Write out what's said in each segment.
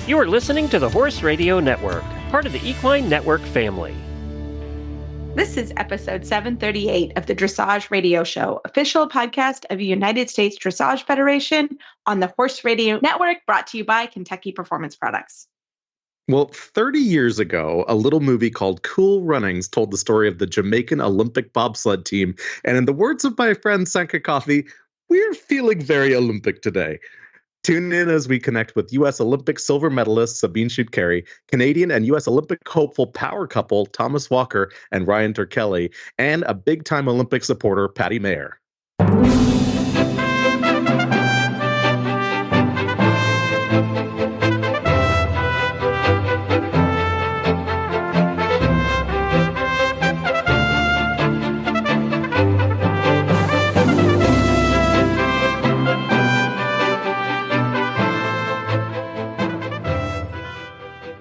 You are listening to the Horse Radio Network, part of the Equine Network family. This is episode 738 of the Dressage Radio Show, official podcast of the United States Dressage Federation on the Horse Radio Network, brought to you by Kentucky Performance Products. Well, 30 years ago, a little movie called Cool Runnings told the story of the Jamaican Olympic Bobsled Team. And in the words of my friend Sanka Coffee, we're feeling very Olympic today. Tune in as we connect with U.S. Olympic silver medalist Sabine Schut-Kery, Canadian and U.S. Olympic hopeful power couple Thomas Walker and Ryan Torkkeli, and a big-time Olympic supporter, Patty Mayer.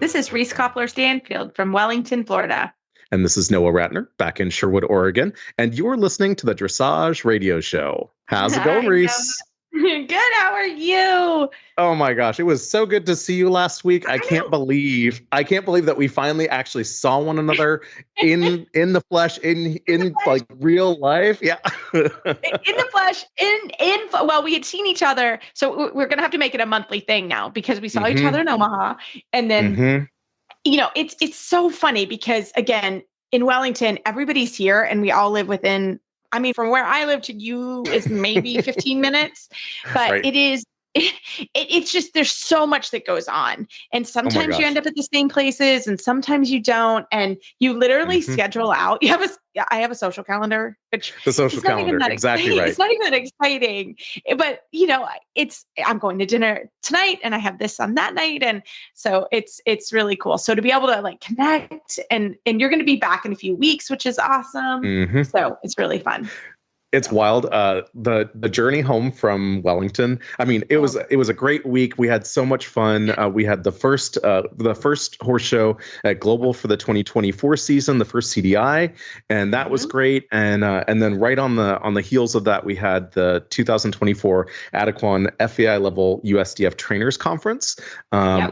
This is Reese Koppler-Stanfield from Wellington, Florida. And this is Noah Ratner, back in Sherwood, Oregon. And you're listening to the Dressage Radio Show. How's it going, Reese? Good, how are you? Oh my gosh, it was so good to see you last week. I can't believe that we finally actually saw one another in the flesh, in like real life. Yeah. In the flesh, well, we had seen each other, so we're gonna have to make it a monthly thing now because we saw each other in Omaha, and then you know, it's so funny because again, in Wellington, everybody's here, and we all live within. I mean, from where I live to you is maybe 15 minutes, but right. It's just, there's so much that goes on. And sometimes you end up at the same places and sometimes you don't. And you literally schedule out. I have a social calendar. The social calendar, exactly right. It's not even that exciting, but you know, I'm going to dinner tonight and I have this on that night. And so it's really cool. So to be able to like connect and you're going to be back in a few weeks, which is awesome. So it's really fun. It's wild. The journey home from Wellington. I mean, it was a great week. We had so much fun. We had the first horse show at Global for the 2024 season, the first CDI, and that was great. And then right on the heels of that, we had the 2024 Adequan FAI level USDF Trainers Conference,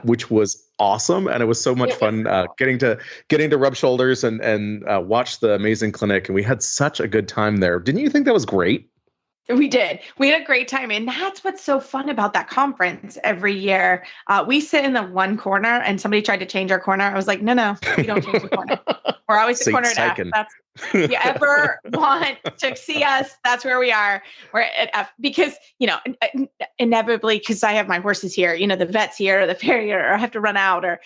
which was awesome, and it was so much fun getting to rub shoulders and watch the amazing clinic, and we had such a good time there. Didn't you think that was great? We did. We had a great time, and that's what's so fun about that conference every year. We sit in the one corner, and somebody tried to change our corner. I was like, no, we don't change the corner. We're always the corner at F. That's if you ever want to see us, that's where we are. We're at F because, you know, inevitably, because I have my horses here, you know, the vet's here or the farrier, or I have to run out, or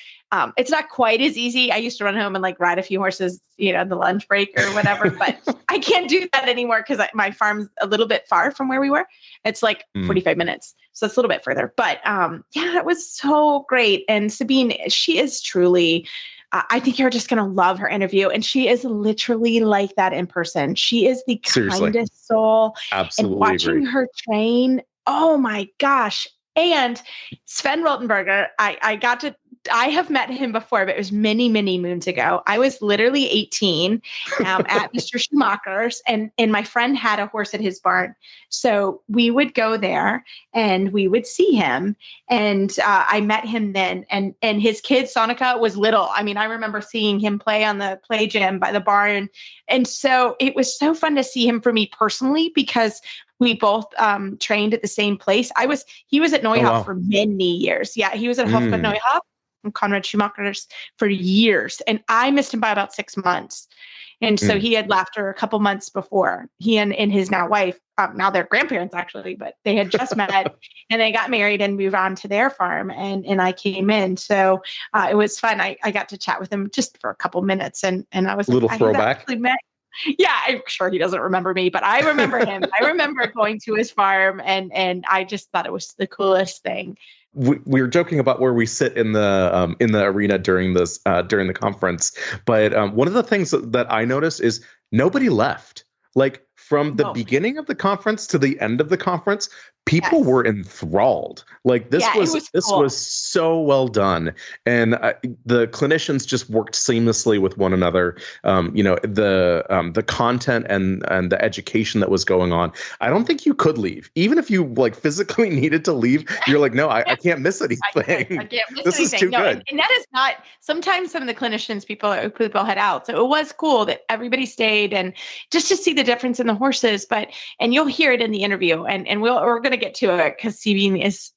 it's not quite as easy. I used to run home and like ride a few horses, you know, in the lunch break or whatever, but I can't do that anymore because my farm's a little bit far from where we were. It's like 45 minutes. So it's a little bit further, but it was so great. And Sabine, she is truly, I think you're just going to love her interview. And she is literally like that in person. She is the kindest soul. Absolutely. And watching her train, oh my gosh. And Sven Rothenberger, I have met him before, but it was many, many moons ago. I was literally 18 at Mr. Schumacher's, and my friend had a horse at his barn. So we would go there and we would see him. And I met him then. And his kid, Sonica, was little. I mean, I remember seeing him play on the play gym by the barn. And so it was so fun to see him for me personally, because we both trained at the same place. He was at Neuhoff for many years. Yeah, he was at Hofbad Neuhoff and Conrad Schumacher's for years. And I missed him by about 6 months. And so he had left her a couple months before. He and his now wife, now they're grandparents actually, but they had just met and they got married and moved on to their farm. And I came in. So it was fun. I got to chat with him just for a couple minutes. And I was little throwback. Yeah, I'm sure he doesn't remember me, but I remember him. I remember going to his farm, and I just thought it was the coolest thing. We were joking about where we sit in the arena during the conference, but one of the things that I noticed is nobody left. Like from the beginning of the conference to the end of the conference, people were enthralled. Like this was cool. was so well done, and the clinicians just worked seamlessly with one another. The content and the education that was going on. I don't think you could leave, even if you like physically needed to leave. You're like, no, I can't miss anything. I can't miss this anything. is too good. And that is not. Sometimes some of the clinicians people head out, so it was cool that everybody stayed and just to see the difference in the horses. And you'll hear it in the interview, and we're going to get to it because Sabine is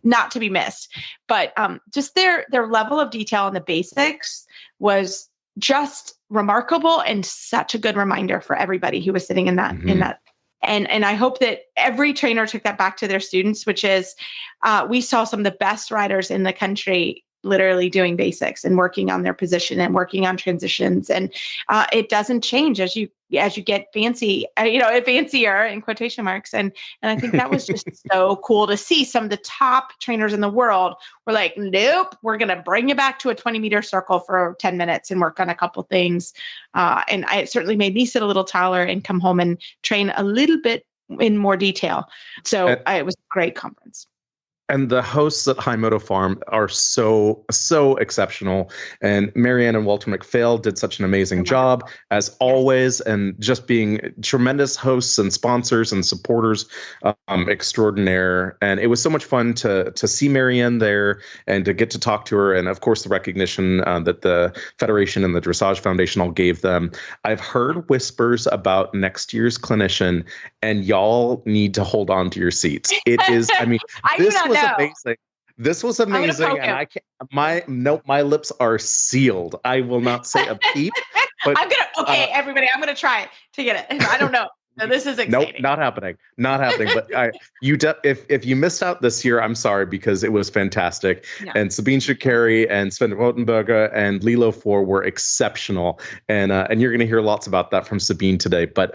not to be missed. But just their level of detail on the basics was just remarkable and such a good reminder for everybody who was sitting in that And I hope that every trainer took that back to their students, which is we saw some of the best riders in the country literally doing basics and working on their position and working on transitions. And it doesn't change as you get fancier in quotation marks. And I think that was just so cool to see. Some of the top trainers in the world were like, nope, we're going to bring you back to a 20-meter circle for 10 minutes and work on a couple things. And it certainly made me sit a little taller and come home and train a little bit in more detail. So it was a great conference. And the hosts at High Moto Farm are so exceptional. And Marianne and Walter McPhail did such an amazing job, as always, and just being tremendous hosts and sponsors and supporters extraordinaire. And it was so much fun to see Marianne there and to get to talk to her. And, of course, the recognition that the Federation and the Dressage Foundation all gave them. I've heard whispers about next year's clinician, and y'all need to hold on to your seats. It is, I mean, this was amazing. This was amazing, and I can't. My lips are sealed. I will not say a peep. But everybody, I'm gonna try to get it. I don't know. No, this is exciting. Nope, not happening. But if you missed out this year, I'm sorry, because it was fantastic. Yeah. And Sabine Schut-Kery and Sven Rothenberger and Lilo 4 were exceptional. And you're going to hear lots about that from Sabine today. But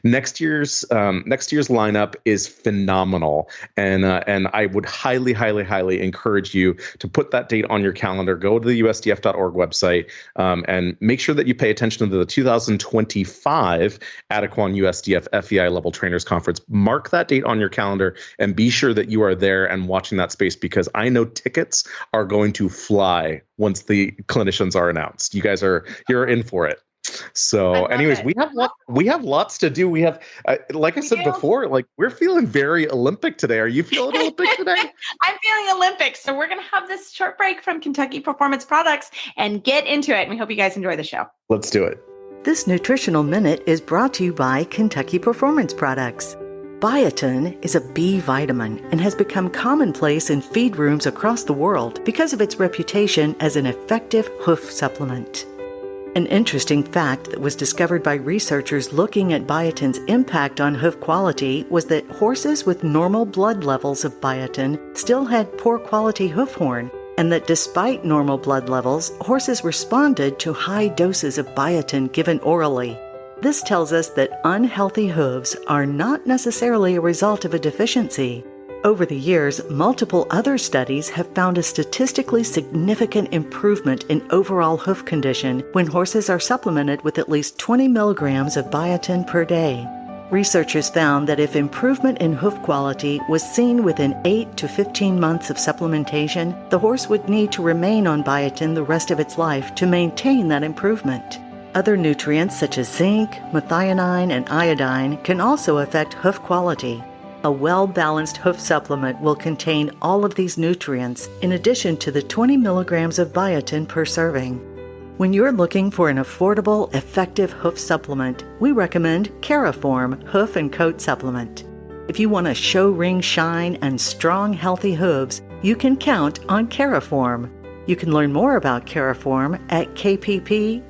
next year's lineup is phenomenal. And I would highly, highly, highly encourage you to put that date on your calendar. Go to the USDF.org website and make sure that you pay attention to the 2025 Adequan USDF FEI Level Trainers Conference. Mark that date on your calendar and be sure that you are there and watching that space, because I know tickets are going to fly once the clinicians are announced. You're in for it. So anyways, we have lots to do. We have, like I said before, like we're feeling very Olympic today. Are you feeling Olympic today? I'm feeling Olympic. So we're going to have this short break from Kentucky Performance Products and get into it. And we hope you guys enjoy the show. Let's do it. This Nutritional Minute is brought to you by Kentucky Performance Products. Biotin is a B vitamin and has become commonplace in feed rooms across the world because of its reputation as an effective hoof supplement. An interesting fact that was discovered by researchers looking at biotin's impact on hoof quality was that horses with normal blood levels of biotin still had poor quality hoof horn, and that despite normal blood levels, horses responded to high doses of biotin given orally. This tells us that unhealthy hooves are not necessarily a result of a deficiency. Over the years, multiple other studies have found a statistically significant improvement in overall hoof condition when horses are supplemented with at least 20 milligrams of biotin per day. Researchers found that if improvement in hoof quality was seen within 8 to 15 months of supplementation, the horse would need to remain on biotin the rest of its life to maintain that improvement. Other nutrients such as zinc, methionine, and iodine can also affect hoof quality. A well-balanced hoof supplement will contain all of these nutrients in addition to the 20 milligrams of biotin per serving. When you're looking for an affordable, effective hoof supplement, we recommend Caraform Hoof and Coat Supplement. If you want a show ring shine and strong, healthy hooves, you can count on Caraform. You can learn more about Caraform at kppusa.com.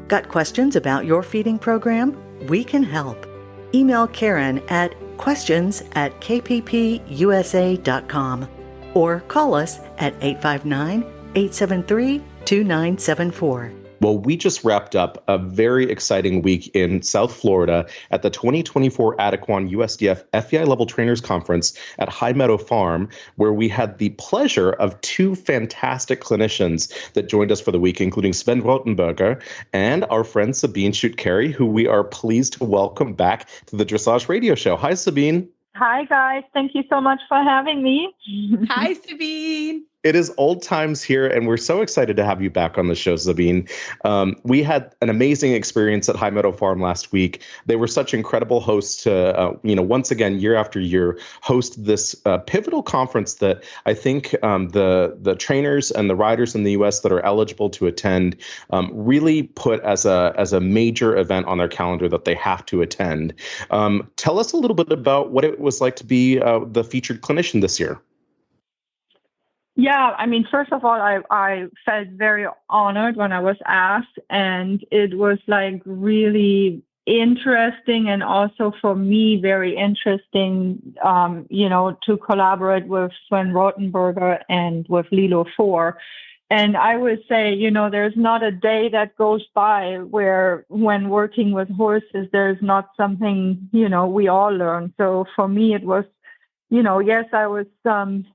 Got questions about your feeding program? We can help. Email Karen at questions@kppusa.com or call us at 859-873-2974. Well, we just wrapped up a very exciting week in South Florida at the 2024 Adequan USDF FEI Level Trainers Conference at High Meadow Farm, where we had the pleasure of two fantastic clinicians that joined us for the week, including Sven Rothenberger and our friend Sabine Schut-Kery, who we are pleased to welcome back to the Dressage Radio Show. Hi, Sabine. Hi, guys. Thank you so much for having me. Hi, Sabine. It is old times here, and we're so excited to have you back on the show, Sabine. We had an amazing experience at High Meadow Farm last week. They were such incredible hosts to, once again, year after year, host this pivotal conference that I think the trainers and the riders in the U.S. that are eligible to attend really put as a major event on their calendar that they have to attend. Tell us a little bit about what it was like to be the featured clinician this year. Yeah, I mean, first of all, I felt very honored when I was asked, and it was like really interesting and also for me very interesting, to collaborate with Sven Rothenberger and with Lilo 4. And I would say, there's not a day that goes by where when working with horses, there's not something, we all learn. So for me, it was, yes, I was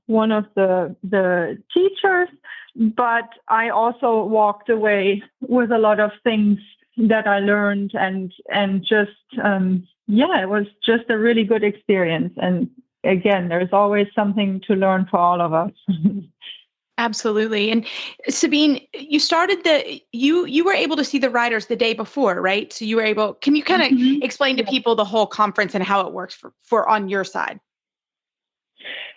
one of the teachers, but I also walked away with a lot of things that I learned and just, it was just a really good experience. And again, there's always something to learn for all of us. Absolutely. And Sabine, you started you were able to see the riders the day before, right? So you were able, can you kind of explain to people the whole conference and how it works for on your side?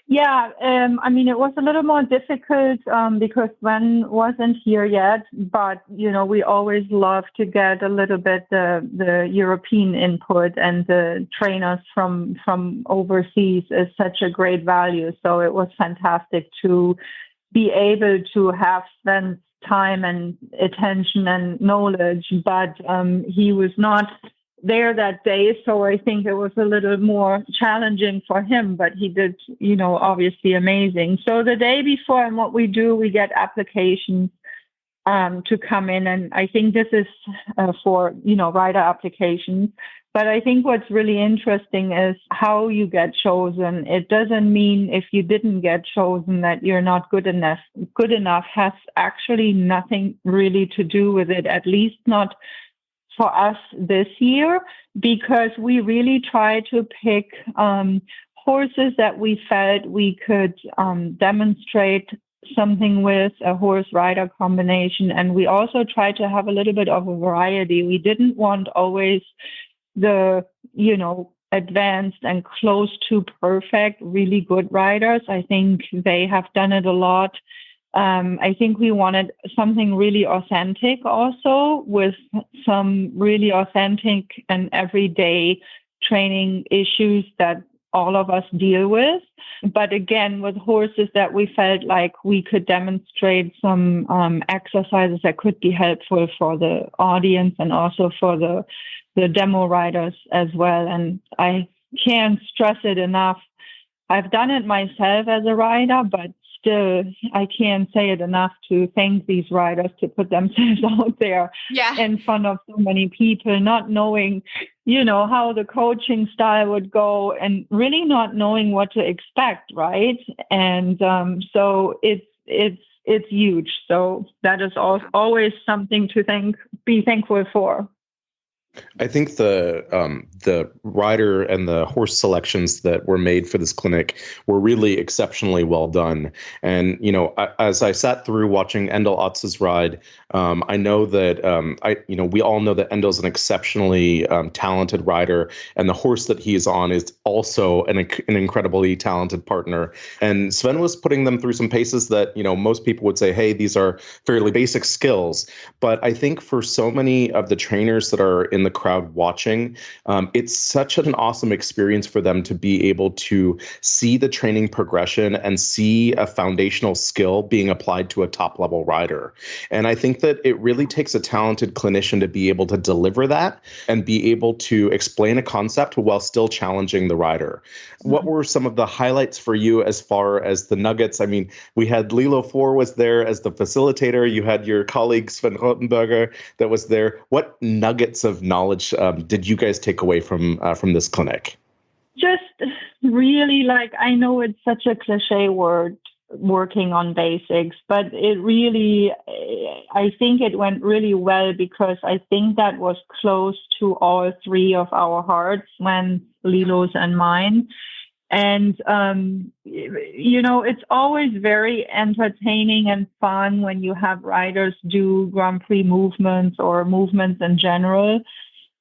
Yeah, it was a little more difficult because Sven wasn't here yet, but, we always love to get a little bit the European input, and the trainers from overseas is such a great value. So it was fantastic to be able to have Sven's time and attention and knowledge, but he was not there that day. So I think it was a little more challenging for him, but he did, obviously amazing. So the day before, and what we do, we get applications to come in. And I think this is for, rider applications. But I think what's really interesting is how you get chosen. It doesn't mean if you didn't get chosen that you're not good enough. Good enough has actually nothing really to do with it, at least not for us this year, because we really try to pick horses that we felt we could demonstrate something with, a horse-rider combination. And we also try to have a little bit of a variety. We didn't want always the, advanced and close to perfect, really good riders. I think they have done it a lot. I think we wanted something really authentic also, with some really authentic and everyday training issues that all of us deal with. But again, with horses that we felt like we could demonstrate some exercises that could be helpful for the audience and also for the demo riders as well. And I can't stress it enough. I've done it myself as a rider, but still, I can't say it enough to thank these riders to put themselves out there in front of so many people, not knowing, how the coaching style would go and really not knowing what to expect, right? And so it's huge. So that is always something to be thankful for. I think the rider and the horse selections that were made for this clinic were really exceptionally well done. And, as I sat through watching Endel Otz's ride, I know that, we all know that Endel's an exceptionally talented rider, and the horse that he is on is also an incredibly talented partner. And Sven was putting them through some paces that, most people would say, hey, these are fairly basic skills. But I think for so many of the trainers that are in the crowd watching. It's such an awesome experience for them to be able to see the training progression and see a foundational skill being applied to a top level rider. And I think that it really takes a talented clinician to be able to deliver that and be able to explain a concept while still challenging the rider. What were some of the highlights for you as far as the nuggets? I mean, we had Lilo 4 was there as the facilitator. You had your colleague Sven Rothenberger that was there. What nuggets of knowledge did you guys take away from this clinic? Just really, like, I know it's such a cliche word, working on basics, but it really, I think it went really well because I think that was close to all three of our hearts, when Lilo's and mine. And, it's always very entertaining and fun when you have riders do Grand Prix movements or movements in general.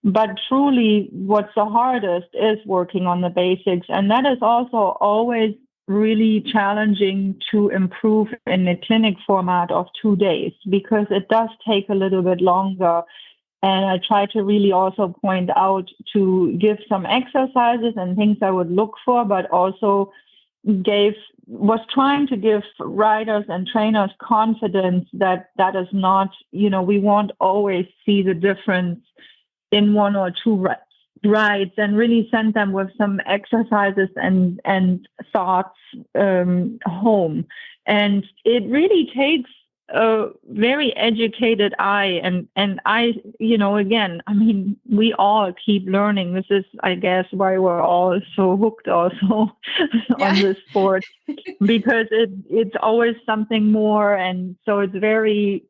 But truly, what's the hardest is working on the basics. And that is also always really challenging to improve in the clinic format of 2 days, because it does take a little bit longer. And I try to really also point out to give some exercises and things I would look for, but also was trying to give riders and trainers confidence that is not, we won't always see the difference in 1 or 2 rides, and really send them with some exercises and thoughts home. And it really takes a very educated eye, and I, again, I mean, we all keep learning. This is, I guess, why we're all so hooked also on this sport, because it's always something more. And so it's very,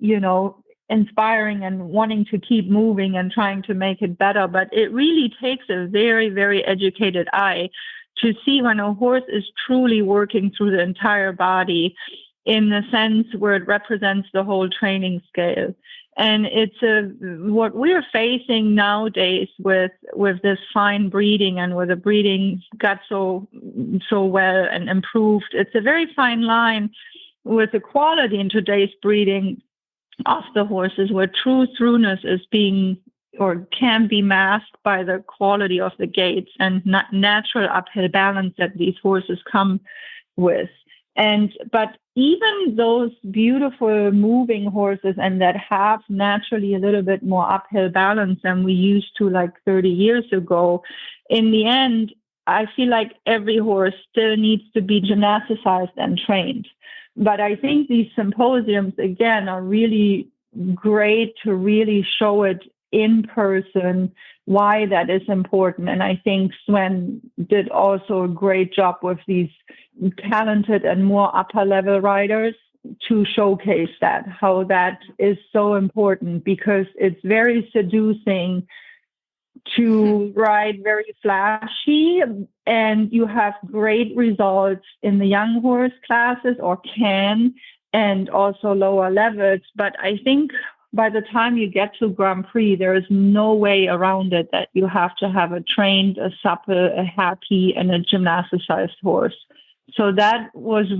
inspiring and wanting to keep moving and trying to make it better. But it really takes a very, very educated eye to see when a horse is truly working through the entire body, in the sense where it represents the whole training scale. And it's what we're facing nowadays with this fine breeding, and where the breeding got so well and improved. It's a very fine line with the quality in today's breeding of the horses, where true throughness is being or can be masked by the quality of the gaits and natural uphill balance that these horses come with. But even those beautiful moving horses, and that have naturally a little bit more uphill balance than we used to like 30 years ago, in the end, I feel like every horse still needs to be gymnasticized and trained. But I think these symposiums, again, are really great to really show it in person, why that is important. And I think Sven did also a great job with these talented and more upper level riders to showcase that, how that is so important, because it's very seducing to ride very flashy, and you have great results in the young horse classes, or can, and also lower levels. But I think by the time you get to Grand Prix, there is no way around it that you have to have a trained, a supple, a happy, and a gymnasticized horse. So that is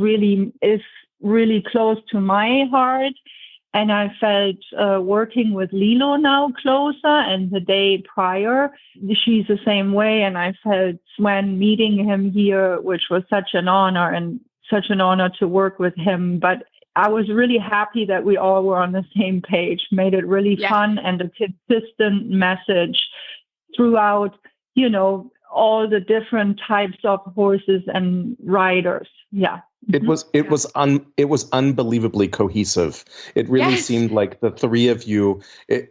really close to my heart. And I felt working with Lilo now closer, and the day prior, she's the same way. And I felt Sven meeting him here, which was such an honor, and such an honor to work with him. But I was really happy that we all were on the same page, made it really fun, and a consistent message throughout, all the different types of horses and riders. Yeah. It was unbelievably cohesive. It really seemed like the three of you, it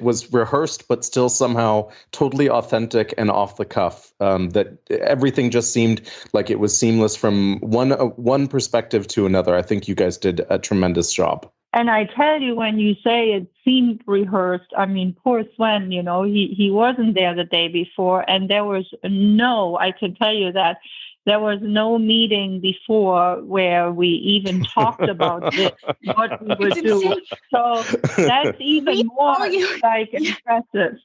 was rehearsed, but still somehow totally authentic and off the cuff. That everything just seemed like it was seamless from one perspective to another. I think you guys did a tremendous job. And I tell you, when you say it seemed rehearsed, I mean, poor Sven, he wasn't there the day before, and there was I can tell you that there was no meeting before where we even talked about this, what we would do. So that's even more impressive.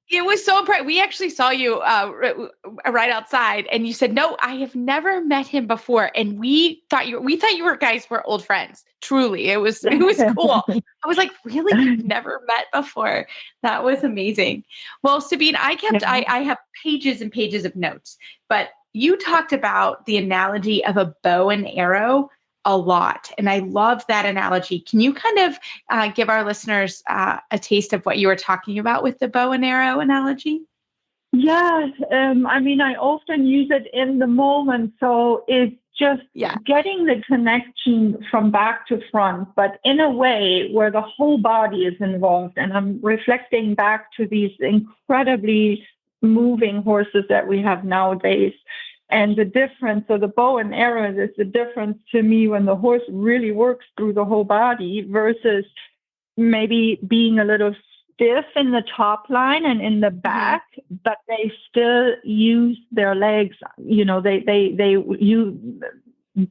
It was so impressive. We actually saw you right outside, and you said, "No, I have never met him before." And we thought you guys were old friends. Truly, it was cool. I was like, "Really? You've never met before?" That was amazing. Well, Sabine, I have pages and pages of notes, but you talked about the analogy of a bow and arrow a lot, and I love that analogy. Can you kind of give our listeners a taste of what you were talking about with the bow and arrow analogy? Yes, I mean, I often use it in the moment, so it's just getting the connection from back to front, but in a way where the whole body is involved. And I'm reflecting back to these incredibly moving horses that we have nowadays. And the difference, so the bow and arrow is the difference to me when the horse really works through the whole body versus maybe being a little stiff in the top line and in the back, but they still use their legs. You know, you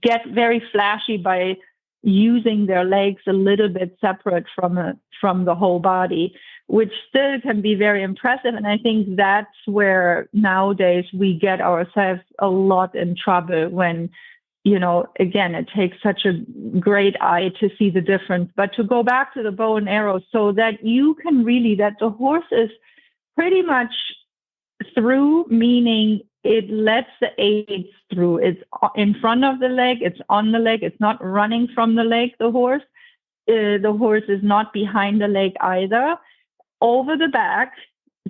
get very flashy by using their legs a little bit separate from the whole body, which still can be very impressive. And I think that's where nowadays we get ourselves a lot in trouble when, you know, again, it takes such a great eye to see the difference. But to go back to the bow and arrow, so that you can really, that the horse is pretty much through, meaning it lets the aids through. It's in front of the leg, it's on the leg, it's not running from the leg, the horse. The horse is not behind the leg either. Over the back,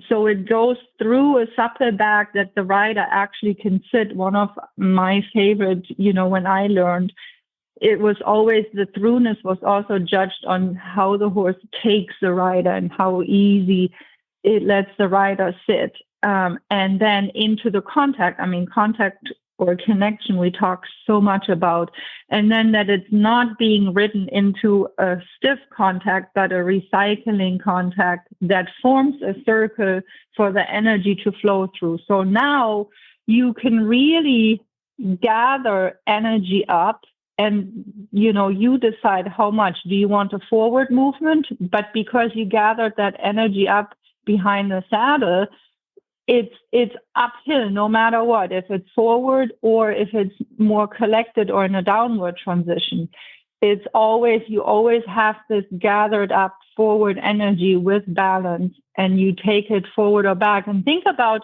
so it goes through a supple back that the rider actually can sit. One of my favorite, you know, when I learned, it was always the throughness was also judged on how the horse takes the rider and how easy it lets the rider sit. And then into the contact, I mean, contact or connection we talk so much about, and then that it's not being ridden into a stiff contact, but a recycling contact that forms a circle for the energy to flow through. So now you can really gather energy up, and, you know, you decide how much. Do you want a forward movement? But because you gathered that energy up behind the saddle, it's uphill no matter what, if it's forward or if it's more collected or in a downward transition. It's always, you always have this gathered up forward energy with balance, and you take it forward or back. And think about,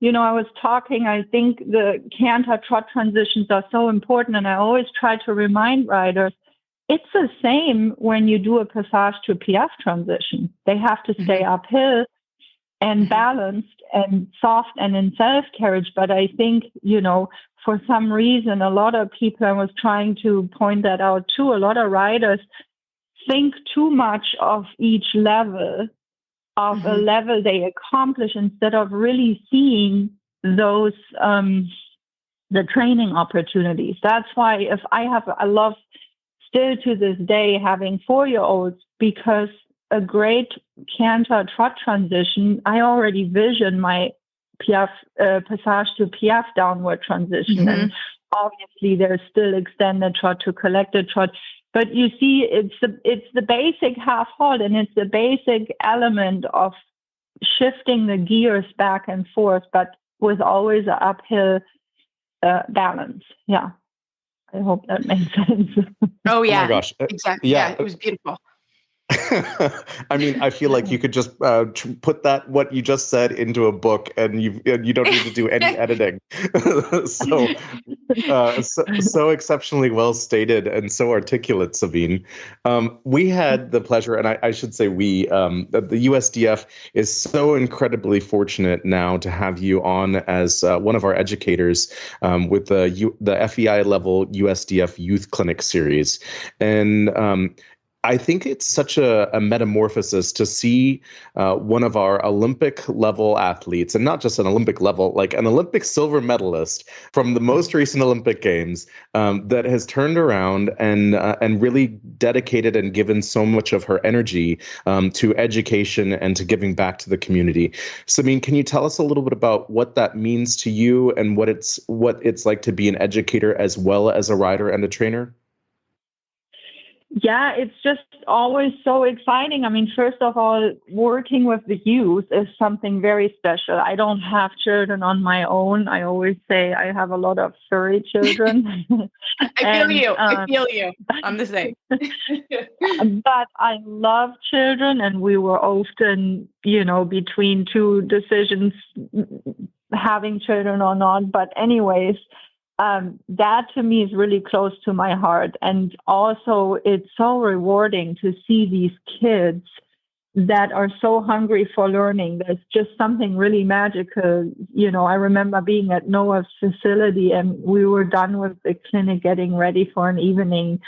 you know, I think the canter trot transitions are so important, and I always try to remind riders, it's the same when you do a passage to piaffe transition. They have to stay uphill and balanced and soft and in self-carriage. But I think, you know, for some reason, a lot of people, I was trying to point that out too, a lot of riders think too much of each level, of a level they accomplish, instead of really seeing those, the training opportunities. That's why I love still to this day having 4-year-olds, because a great canter trot transition, I already vision my piaffe, passage to piaffe downward transition. And obviously there's still extended trot to collected trot. But you see, it's the basic half halt, and it's the basic element of shifting the gears back and forth, but with always an uphill balance. Yeah. I hope that makes sense. Oh, yeah. Oh my gosh. Exactly. Yeah, it was beautiful. I mean, I feel like you could just put what you just said into a book, and you don't need to do any editing. so exceptionally well stated and so articulate, Sabine. We had the pleasure, and I should say the USDF is so incredibly fortunate now to have you on as one of our educators with the FEI level USDF Youth Clinic series, and I think it's such a metamorphosis to see one of our Olympic level athletes, and not just an Olympic level, like an Olympic silver medalist from the most recent Olympic Games, that has turned around and really dedicated and given so much of her energy to education and to giving back to the community. Sabine, can you tell us a little bit about what that means to you and what it's like to be an educator as well as a rider and a trainer? Yeah, it's just always so exciting. I mean, first of all, working with the youth is something very special. I don't have children on my own. I always say I have a lot of furry children. I feel you. I'm the same. But I love children, and we were often, between two decisions, having children or not. But anyways, that to me is really close to my heart. And also it's so rewarding to see these kids that are so hungry for learning. There's just something really magical. I remember being at Noah's facility, and we were done with the clinic getting ready for an evening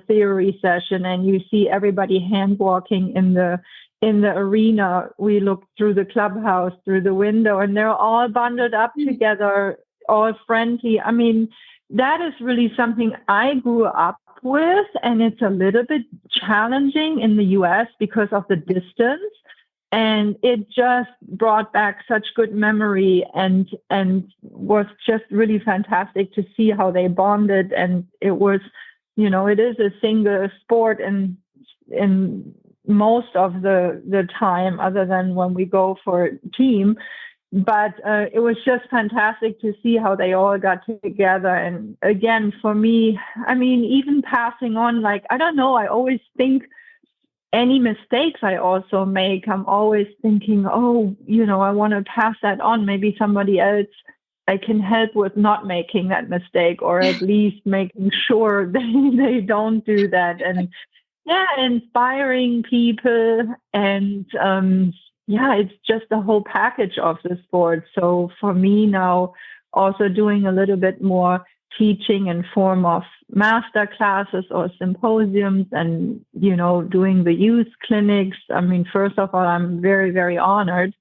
theory session. And you see everybody hand walking in the arena. We looked through the clubhouse, through the window, and they're all bundled up together, all friendly. I mean, that is really something I grew up with, and it's a little bit challenging in the US because of the distance. And it just brought back such good memory and was just really fantastic to see how they bonded. And it was, it is a single sport in most of the time, other than when we go for a team. But it was just fantastic to see how they all got together. And again, for me, I mean, even passing on, I don't know, I always think any mistakes I also make, I'm always thinking, I want to pass that on. Maybe somebody else I can help with not making that mistake, or at least making sure they don't do that. And inspiring people, and it's just the whole package of the sport. So for me now, also doing a little bit more teaching in form of master classes or symposiums, and, doing the youth clinics. I mean, first of all, I'm very, very honored,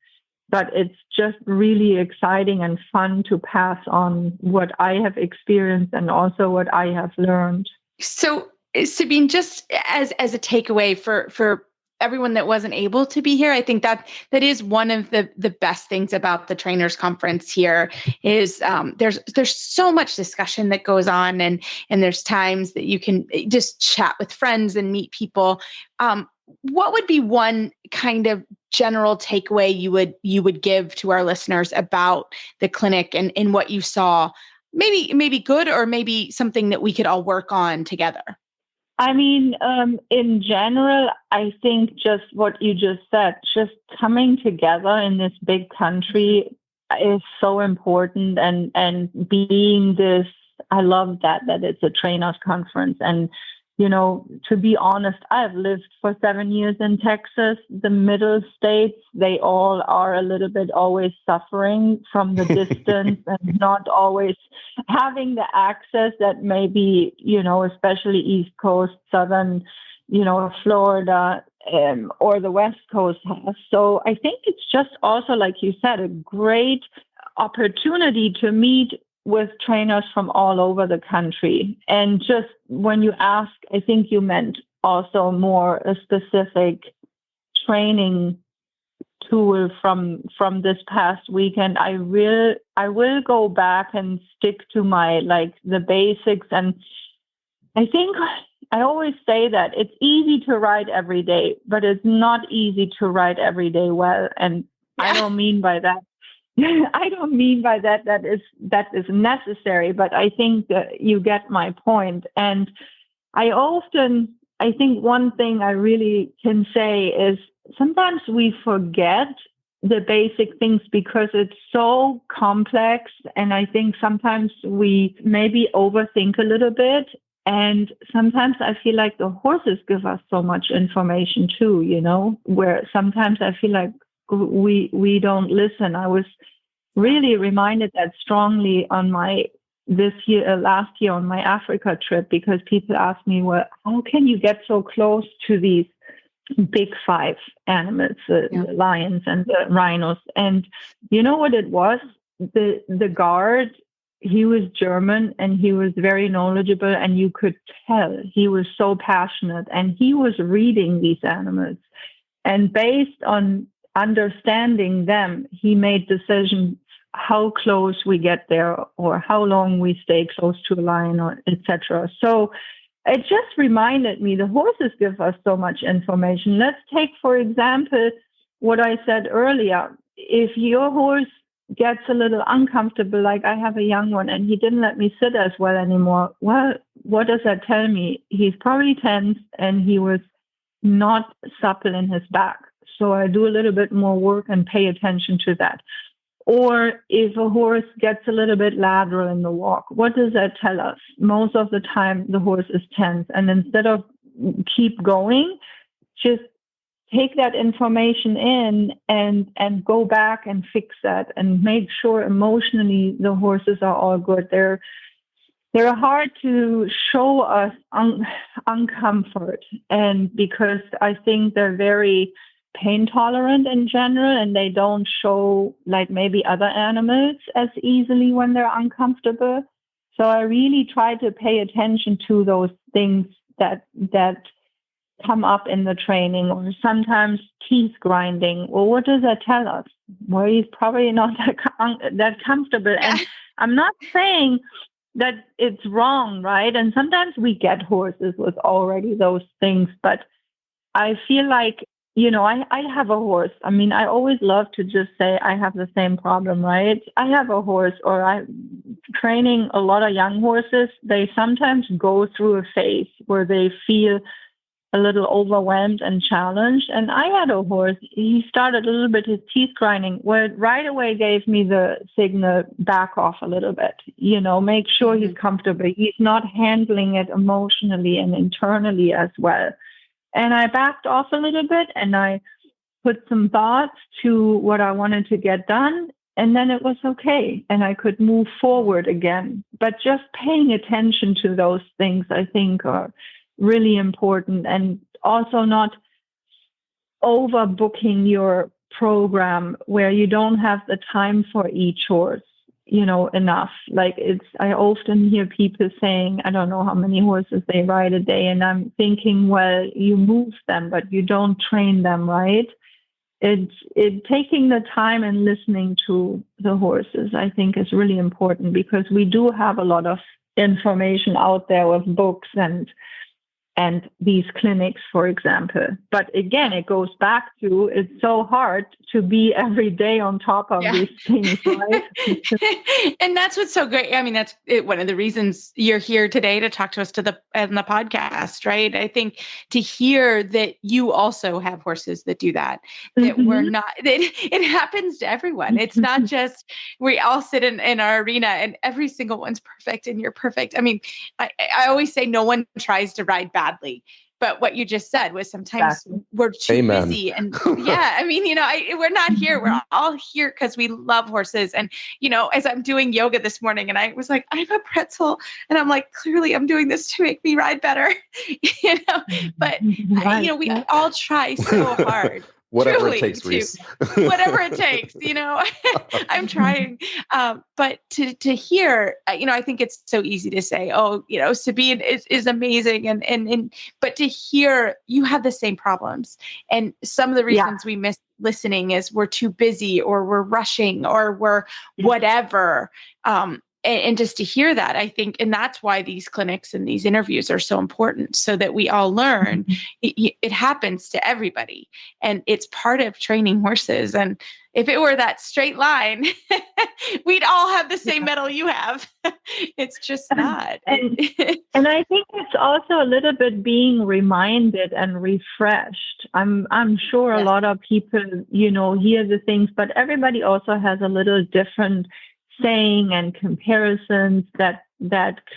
but it's just really exciting and fun to pass on what I have experienced and also what I have learned. So, Sabine, just as a takeaway for everyone that wasn't able to be here, I think that is one of the best things about the Trainers Conference here is there's so much discussion that goes on, and there's times that you can just chat with friends and meet people. What would be one kind of general takeaway you would give to our listeners about the clinic and what you saw? Maybe good, or maybe something that we could all work on together. I mean, in general, I think just what you just said, just coming together in this big country is so important. And being this, I love that it's a trainers conference. And, to be honest, I've lived for 7 years in Texas. The middle states, they all are a little bit always suffering from the distance and not always having the access that maybe, especially East Coast, Southern, Florida, or the West Coast has. So I think it's just also, like you said, a great opportunity to meet with trainers from all over the country. And just when you ask, I think you meant also more a specific training tool from this past weekend. I will go back and stick to my the basics. And I think I always say that it's easy to ride every day, but it's not easy to ride every day well. And I don't mean by that that is necessary, but I think that you get my point. And I think one thing I really can say is sometimes we forget the basic things because it's so complex. And I think sometimes we maybe overthink a little bit. And sometimes I feel like the horses give us so much information too, where sometimes I feel like we don't listen. I was really reminded that strongly on my last year on my Africa trip, because people asked me, well, how can you get so close to these big five animals, the lions and the rhinos? And you know what it was? The guard, he was German and he was very knowledgeable, and you could tell he was so passionate, and he was reading these animals. And based on understanding them, he made decisions how close we get there or how long we stay close to a lion, or etc. So it just reminded me the horses give us so much information. Let's take, for example, what I said earlier. If your horse gets a little uncomfortable, like I have a young one and he didn't let me sit as well anymore, well, what does that tell me? He's probably tense and he was not supple in his back. So I do a little bit more work and pay attention to that. Or if a horse gets a little bit lateral in the walk, what does that tell us? Most of the time, the horse is tense. And instead of keep going, just take that information in and go back and fix that and make sure emotionally the horses are all good. They're hard to show us uncomfort, and because I think they're very pain tolerant in general, and they don't show like maybe other animals as easily when they're uncomfortable. So I really try to pay attention to those things that come up in the training, or sometimes teeth grinding. Well, what does that tell us? Well, he's probably not that comfortable. And I'm not saying that it's wrong, right? And sometimes we get horses with already those things, but I feel like, you know, I have a horse. I mean, I always love to just say I have the same problem, right? I have a horse, or I'm training a lot of young horses. They sometimes go through a phase where they feel a little overwhelmed and challenged. And I had a horse. He started a little bit, his teeth grinding, where it right away gave me the signal, back off a little bit, you know, make sure he's comfortable. He's not handling it emotionally and internally as well. And I backed off a little bit and I put some thoughts to what I wanted to get done. And then it was okay. And I could move forward again. But just paying attention to those things, I think, are really important. And also not overbooking your program where you don't have the time for each horse, you know, enough. Like I often hear people saying, I don't know how many horses they ride a day. And I'm thinking, well, you move them, but you don't train them, right? It's taking the time and listening to the horses, I think, is really important, because we do have a lot of information out there with books and these clinics, for example. But again, it goes back to, it's so hard to be every day on top of these things, right? And that's what's so great. I mean, that's one of the reasons you're here today to talk to us on the podcast, right? I think to hear that you also have horses that do that we're not, it happens to everyone. It's not just, we all sit in our arena and every single one's perfect and you're perfect. I mean, I always say no one tries to ride badly, but what you just said was sometimes we're too busy. And I mean, you know, we're not here. We're all here because we love horses. And, you know, as I'm doing yoga this morning and I was like, I'm a pretzel. And I'm like, clearly I'm doing this to make me ride better, you know, but you know, we all try so hard. Whatever it takes, Reese. Whatever it takes, you know, I'm trying. But to hear, you know, I think it's so easy to say, oh, you know, Sabine is amazing. And but to hear you have the same problems. And some of the reasons we miss listening is we're too busy or we're rushing or we're whatever. And just to hear that, I think, and that's why these clinics and these interviews are so important, so that we all learn it happens to everybody and it's part of training horses. And if it were that straight line, we'd all have the same medal you have. It's just not. And I think it's also a little bit being reminded and refreshed. I'm sure a lot of people, you know, hear the things, but everybody also has a little different saying and comparisons that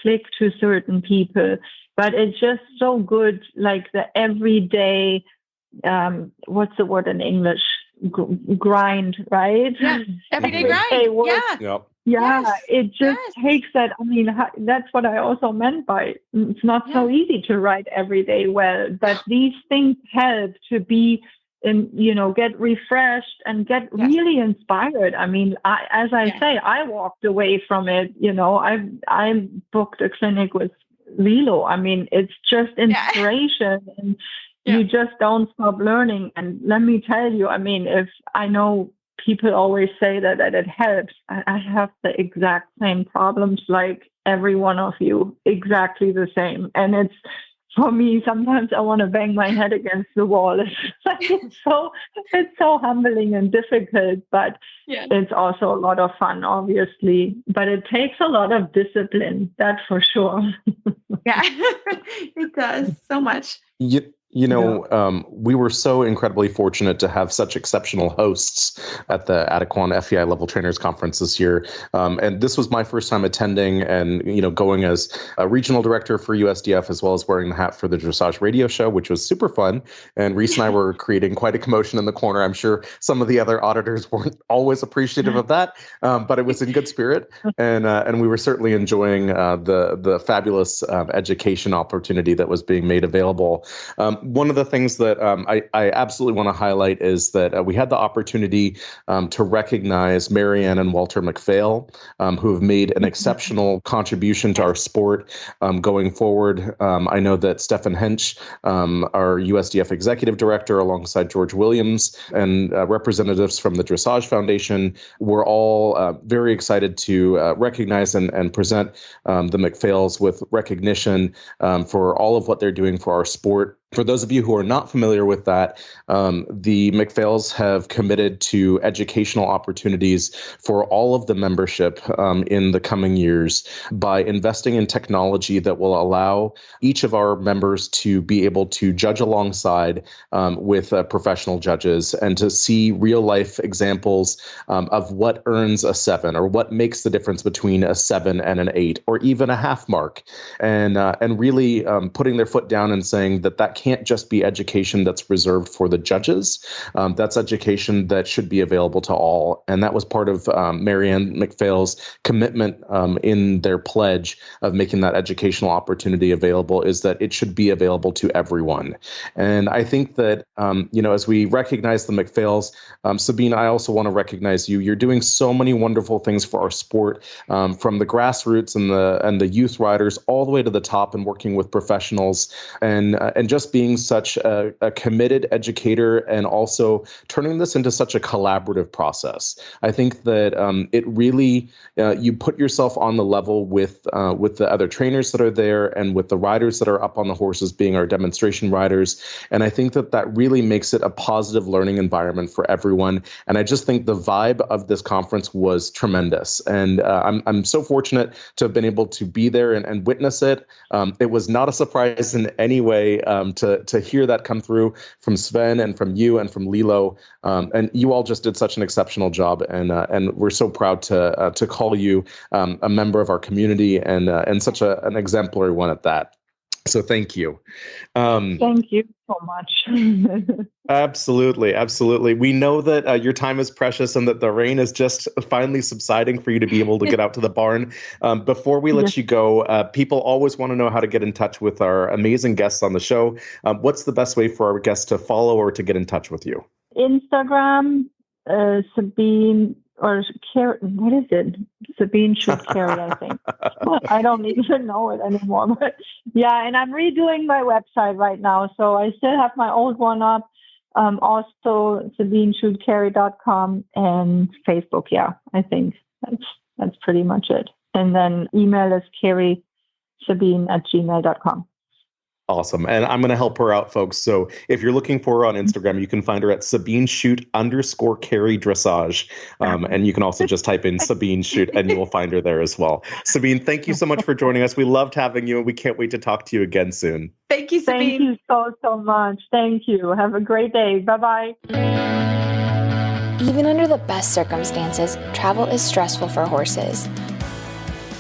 click to certain people. But it's just so good, like the everyday, what's the word in English? grind, right? Yeah. Everyday grind. Work. Yeah. Yep. Yeah, Yes. it just takes that. I mean, that's what I also meant by it's not so easy to write every day well, but these things help to be, get refreshed and get really inspired. I mean, I walked away from it. I booked a clinic with Lilo. I mean, it's just inspiration and you just don't stop learning. And let me tell you, I mean, if I know people always say that it helps. I have the exact same problems like every one of you, exactly the same. And it's, for me, sometimes I want to bang my head against the wall. It's so humbling and difficult, but it's also a lot of fun, obviously. But it takes a lot of discipline, that's for sure. Yeah, it does so much. We were so incredibly fortunate to have such exceptional hosts at the Adequan FEI Level Trainers Conference this year. And this was my first time attending and, going as a regional director for USDF, as well as wearing the hat for the Dressage radio show, which was super fun. And Reese and I were creating quite a commotion in the corner. I'm sure some of the other auditors weren't always appreciative of that, but it was in good spirit. And we were certainly enjoying the fabulous education opportunity that was being made available. One of the things that I absolutely want to highlight is that we had the opportunity to recognize Marianne and Walter McPhail, who have made an exceptional contribution to our sport going forward. I know that Stefan Hench, our USDF executive director, alongside George Williams and representatives from the Dressage Foundation, were all very excited to recognize and present the McPhails with recognition for all of what they're doing for our sport. For those of you who are not familiar with that, the McPhails have committed to educational opportunities for all of the membership in the coming years by investing in technology that will allow each of our members to be able to judge alongside with professional judges and to see real life examples of what earns a 7 or what makes the difference between a 7 and an 8 or even a half mark, and really putting their foot down and saying that can't just be education that's reserved for the judges. That's education that should be available to all. And that was part of Marianne McPhail's commitment in their pledge of making that educational opportunity available, is that it should be available to everyone. And I think that, as we recognize the McPhails, Sabine, I also want to recognize you. You're doing so many wonderful things for our sport, from the grassroots and the youth riders all the way to the top, and working with professionals and just being such a committed educator, and also turning this into such a collaborative process. I think that it really, you put yourself on the level with the other trainers that are there and with the riders that are up on the horses being our demonstration riders. And I think that really makes it a positive learning environment for everyone. And I just think the vibe of this conference was tremendous. And I'm so fortunate to have been able to be there and witness it. It was not a surprise in any way to hear that come through from Sven and from you and from Lilo. And you all just did such an exceptional job. And we're so proud to call you a member of our community and such an exemplary one at that. So thank you. Thank you so much. Absolutely. We know that your time is precious and that the rain is just finally subsiding for you to be able to get out to the barn. Before we let you go, people always want to know how to get in touch with our amazing guests on the show. What's the best way for our guests to follow or to get in touch with you? Instagram, Sabine, or what is it? Sabine Schut-Kery, I think. I don't even know it anymore. But yeah, and I'm redoing my website right now. So I still have my old one up. Also SabineSchut-Kery.com and Facebook. Yeah, I think that's pretty much it. And then email is kerysabine@gmail.com. Awesome. And I'm going to help her out, folks. So if you're looking for her on Instagram, you can find her at Sabine Schut_Kery Dressage. And you can also just type in Sabine Schut and you will find her there as well. Sabine, thank you so much for joining us. We loved having you and we can't wait to talk to you again soon. Thank you, Sabine. Thank you so much. Thank you. Have a great day. Bye-bye. Even under the best circumstances, travel is stressful for horses.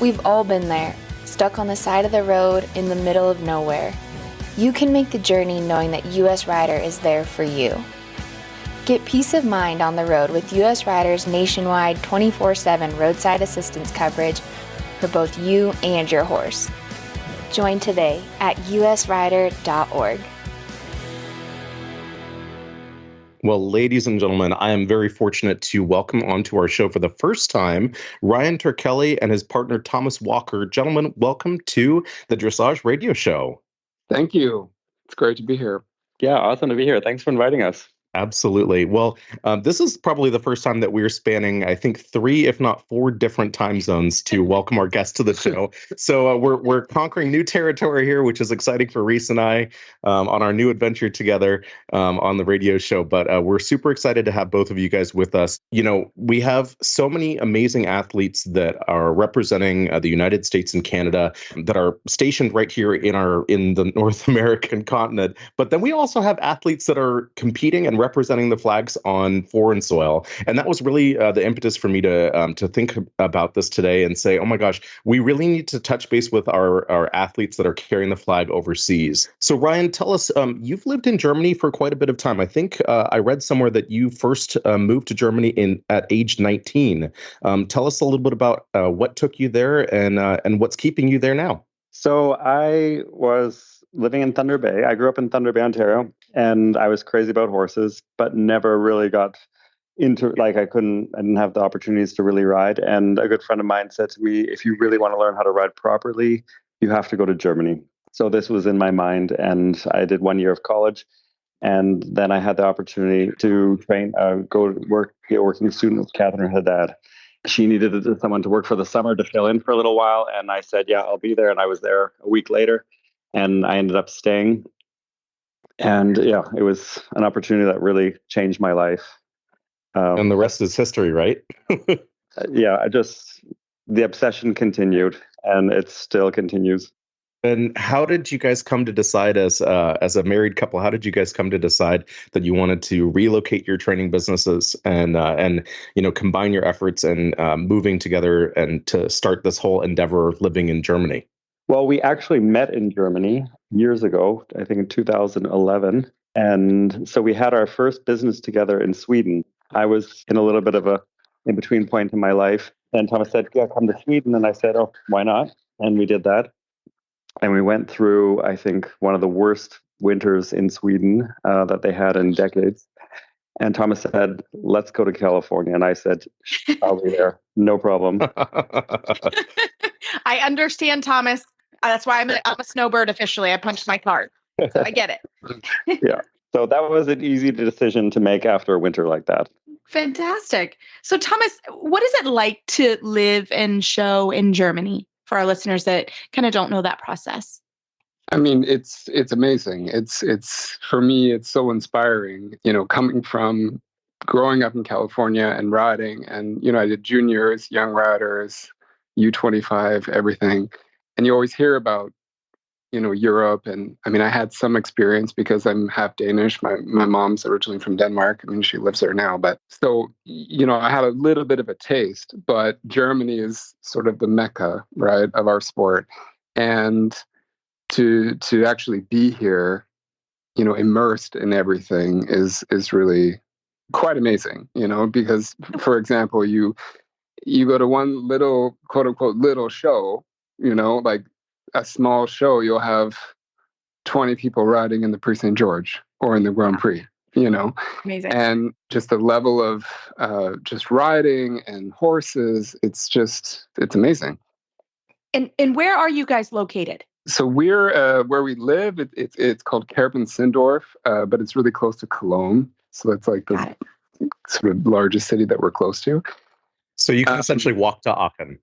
We've all been there, stuck on the side of the road in the middle of nowhere. You can make the journey knowing that US Rider is there for you. Get peace of mind on the road with U.S. Riders' nationwide 24/7 roadside assistance coverage for both you and your horse. Join today at usrider.org. Well, ladies and gentlemen, I am very fortunate to welcome onto our show for the first time Ryan Torkkeli and his partner Thomas Walker. Gentlemen, welcome to the Dressage Radio Show. Thank you. It's great to be here. Yeah, awesome to be here. Thanks for inviting us. Absolutely. Well, this is probably the first time that we're spanning, I think, 3, if not 4 different time zones to welcome our guests to the show. So we're conquering new territory here, which is exciting for Reese and I on our new adventure together on the radio show. But we're super excited to have both of you guys with us. You know, we have so many amazing athletes that are representing the United States and Canada that are stationed right here in the North American continent. But then we also have athletes that are competing and representing the flags on foreign soil. And that was really the impetus for me to think about this today and say, oh my gosh, we really need to touch base with our athletes that are carrying the flag overseas. So Ryan, tell us, you've lived in Germany for quite a bit of time. I think I read somewhere that you first moved to Germany at age 19. Tell us a little bit about what took you there and what's keeping you there now. So I was living in Thunder Bay. I grew up in Thunder Bay, Ontario, and I was crazy about horses, but never really got into, I didn't have the opportunities to really ride. And a good friend of mine said to me, if you really want to learn how to ride properly, you have to go to Germany. So this was in my mind, and I did 1 year of college. And then I had the opportunity to train, go to work, be a working student with Catherine Haddad. She needed someone to work for the summer to fill in for a little while. And I said, yeah, I'll be there. And I was there a week later. And I ended up staying. And yeah, it was an opportunity that really changed my life. And the rest is history, right? Yeah, the obsession continued, and it still continues. And how did you guys come to decide as a married couple? How did you guys come to decide that you wanted to relocate your training businesses and combine your efforts and moving together and to start this whole endeavor of living in Germany? Well, we actually met in Germany years ago, I think in 2011. And so we had our first business together in Sweden. I was in a little bit of a in-between point in my life. And Thomas said, yeah, come to Sweden. And I said, oh, why not? And we did that. And we went through, I think, one of the worst winters in Sweden that they had in decades. And Thomas said, let's go to California. And I said, I'll be there. No problem. I understand, Thomas. That's why I'm a snowbird officially. I punched my card. So I get it. Yeah. So that was an easy decision to make after a winter like that. Fantastic. So Thomas, what is it like to live and show in Germany for our listeners that kind of don't know that process? I mean, it's amazing. It's for me, it's so inspiring, coming from growing up in California and riding, and, I did juniors, young riders, U25, everything. And you always hear about, Europe. And I mean, I had some experience because I'm half Danish. My mom's originally from Denmark. I mean, she lives there now. But so, I had a little bit of a taste, but Germany is sort of the mecca, right, of our sport. And to actually be here, immersed in everything is really quite amazing, because, for example, you go to one little, quote unquote, little show, like a small show, you'll have 20 people riding in the Prix St. George or in the Grand Prix, Amazing. And just the level of just riding and horses, it's amazing. And where are you guys located? So we're where we live. It's called Kerpen-Sindorf, but it's really close to Cologne. So it's like the sort of largest city that we're close to. So you can essentially walk to Aachen.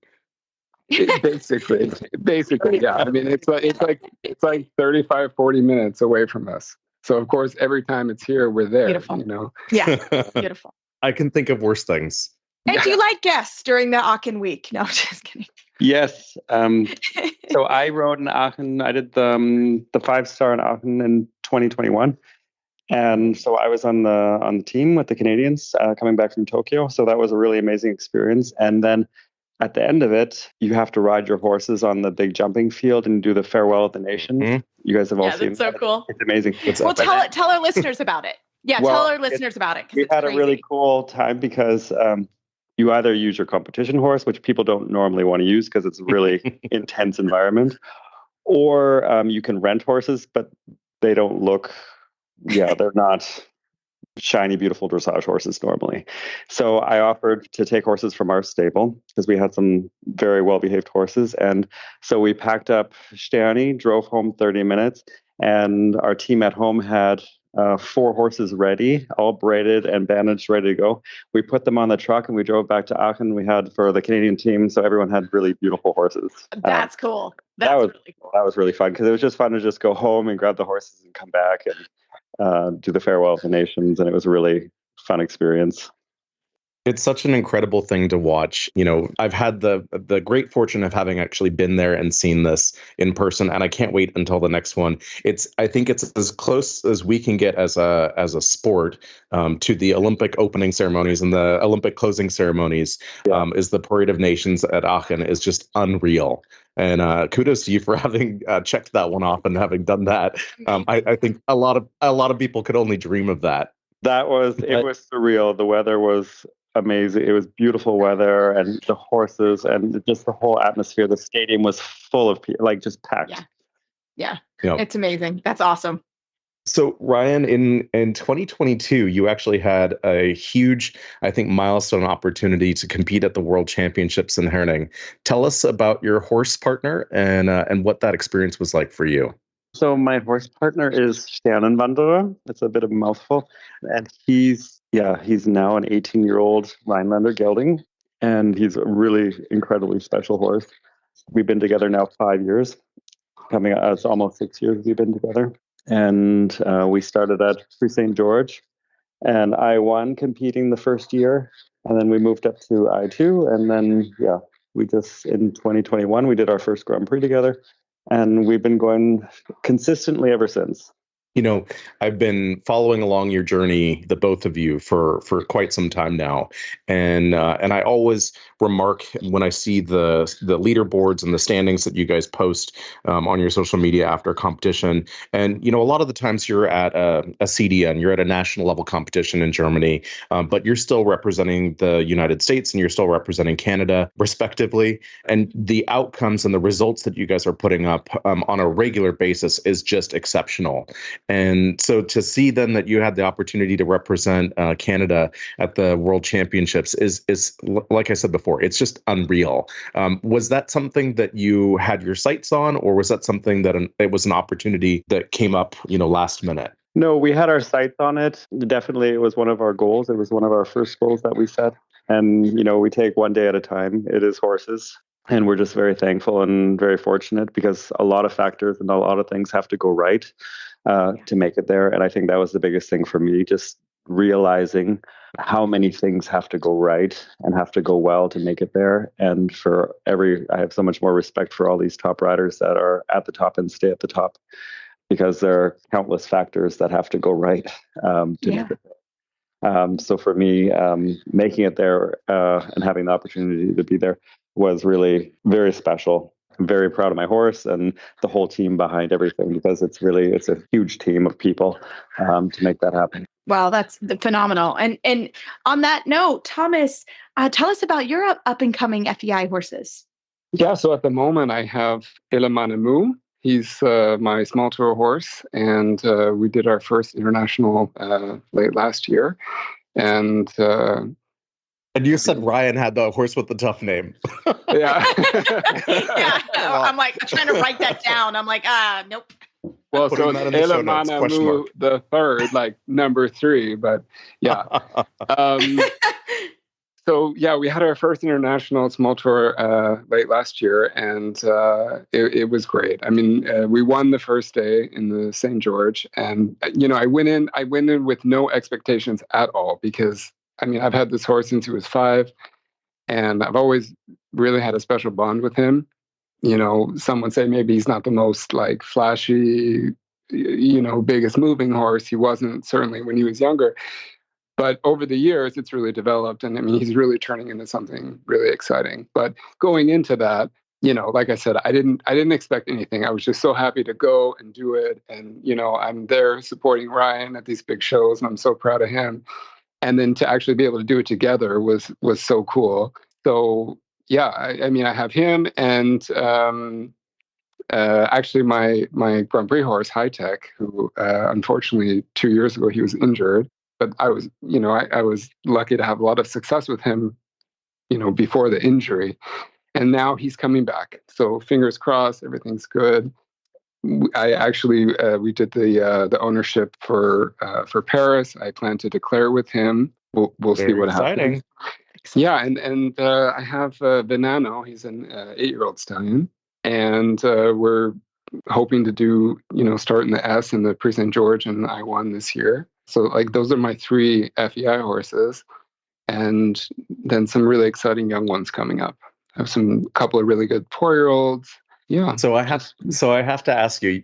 Basically, yeah. I mean, it's like 35, 40 minutes away from us. So of course, every time it's here, we're there. Beautiful. Yeah, beautiful. I can think of worse things. And do you like guests during the Aachen week? No, just kidding. Yes. So I rode in Aachen. I did the 5-star in Aachen in 2021. And so I was on the team with the Canadians coming back from Tokyo. So that was a really amazing experience. And then at the end of it, you have to ride your horses on the big jumping field and do the farewell of the nation. Mm-hmm. You guys have all seen that's so that. cool. It's amazing. Well, tell our listeners about it. Yeah, Well, tell our listeners about it. We It's had crazy. a really cool time because you either use your competition horse, which people don't normally want to use because it's a really intense environment, or you can rent horses, but they don't look, they're not shiny, beautiful dressage horses normally. So I offered to take horses from our stable because we had some very well-behaved horses. And so we packed up Sterni, drove home 30 minutes, and our team at home had 4 horses ready, all braided and bandaged, ready to go. We put them on the truck and we drove back to Aachen. We had for the Canadian team, so everyone had really beautiful horses. That's cool. That's really cool. That was really fun because it was just fun to just go home and grab the horses and come back and do the farewell of the nations, and it was a really fun experience. It's such an incredible thing to watch. You know, I've had the great fortune of having actually been there and seen this in person, and I can't wait until the next one. I think it's as close as we can get as a sport to the Olympic opening ceremonies and the Olympic closing ceremonies. Is the Parade of Nations at Aachen is just unreal. And kudos to you for having checked that one off and having done that. I think a lot of people could only dream of that. It was surreal. The weather was amazing. It was beautiful weather, and the horses and just the whole atmosphere. The stadium was full of people, like just packed. Yeah. It's amazing. That's awesome. So Ryan, in 2022, you actually had a huge, I think, milestone opportunity to compete at the World Championships in Herning. Tell us about your horse partner and what that experience was like for you. So my horse partner is Sternenwanderer. It's a bit of a mouthful, and he's now an 18-year-old Rhinelander gelding, and he's a really incredibly special horse. We've been together now 5 years. It's almost 6 years we've been together. And we started at Prix St. George, and I won competing the first year, and then we moved up to I2, and then we just in 2021 we did our first Grand Prix together, and we've been going consistently ever since. You know, I've been following along your journey, the both of you, for quite some time now, and I always remark when I see the leaderboards and the standings that you guys post on your social media after a competition. And you know, a lot of the times you're at a CDN, you're at a national level competition in Germany, but you're still representing the United States and you're still representing Canada, respectively. And the outcomes and the results that you guys are putting up on a regular basis is just exceptional. And so to see then that you had the opportunity to represent Canada at the World Championships is like I said before, it's just unreal. Was that something that you had your sights on, or was that something that it was an opportunity that came up, last minute? No, we had our sights on it. Definitely, it was one of our goals. It was one of our first goals that we set. And, we take one day at a time. It is horses. And we're just very thankful and very fortunate because a lot of factors and a lot of things have to go right to make it there. And I think that was the biggest thing for me, just realizing how many things have to go right and have to go well to make it there. And I have so much more respect for all these top riders that are at the top and stay at the top, because there are countless factors that have to go right to make it there. So for me, making it there and having the opportunity to be there was really very special. I'm very proud of my horse and the whole team behind everything, because it's a huge team of people to make that happen. Wow, that's phenomenal. And on that note, Thomas, tell us about your up and coming FEI horses. Yeah, so at the moment I have Elamanemu. He's my small tour horse, and we did our first international late last year. And you said Ryan had the horse with the tough name. Yeah. I'm like trying to write that down. I'm like, nope. Well, so it's Elamanemu the third, like number 3, but yeah. So yeah, we had our first international small tour late last year, and it was great. I mean, we won the first day in the St. George, and I went in with no expectations at all, because I've had this horse since he was 5, and I've always really had a special bond with him. Some would say maybe he's not the most like flashy, biggest moving horse. He wasn't, certainly when he was younger. But over the years, it's really developed. And he's really turning into something really exciting. But going into that, like I said, I didn't expect anything. I was just so happy to go and do it. And, I'm there supporting Ryan at these big shows, and I'm so proud of him. And then to actually be able to do it together was so cool. So yeah, I have him, and actually my Grand Prix horse, High Tech, who unfortunately 2 years ago he was injured, but I was lucky to have a lot of success with him, before the injury. And now he's coming back. So fingers crossed, everything's good. I actually we did the ownership for Paris. I plan to declare with him. We'll see what happens. Yeah, and I have Venano. He's an 8-year-old stallion, and we're hoping to do start in the S in the Prix St. George and I1 this year. So those are my 3 FEI horses, and then some really exciting young ones coming up. I have a couple of really good 4-year-olds. Yeah. So I have to ask you,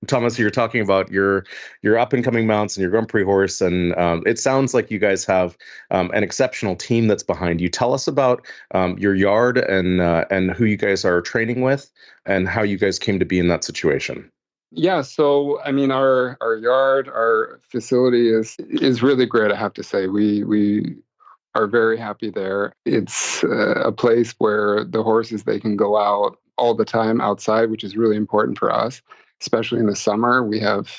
Thomas, you're talking about your up and coming mounts and your Grand Prix horse, and it sounds like you guys have an exceptional team that's behind you. Tell us about your yard and who you guys are training with, and how you guys came to be in that situation. Yeah, so our yard, our facility is really great. I have to say, we are very happy there. It's a place where the horses, they can go out all the time outside, which is really important for us, especially in the summer. We have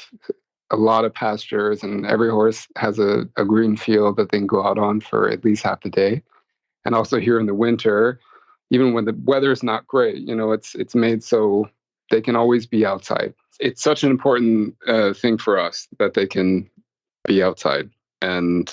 a lot of pastures, and every horse has a green field that they can go out on for at least half the day. And also here in the winter, even when the weather's not great, it's made so they can always be outside. It's such an important thing for us that they can be outside. And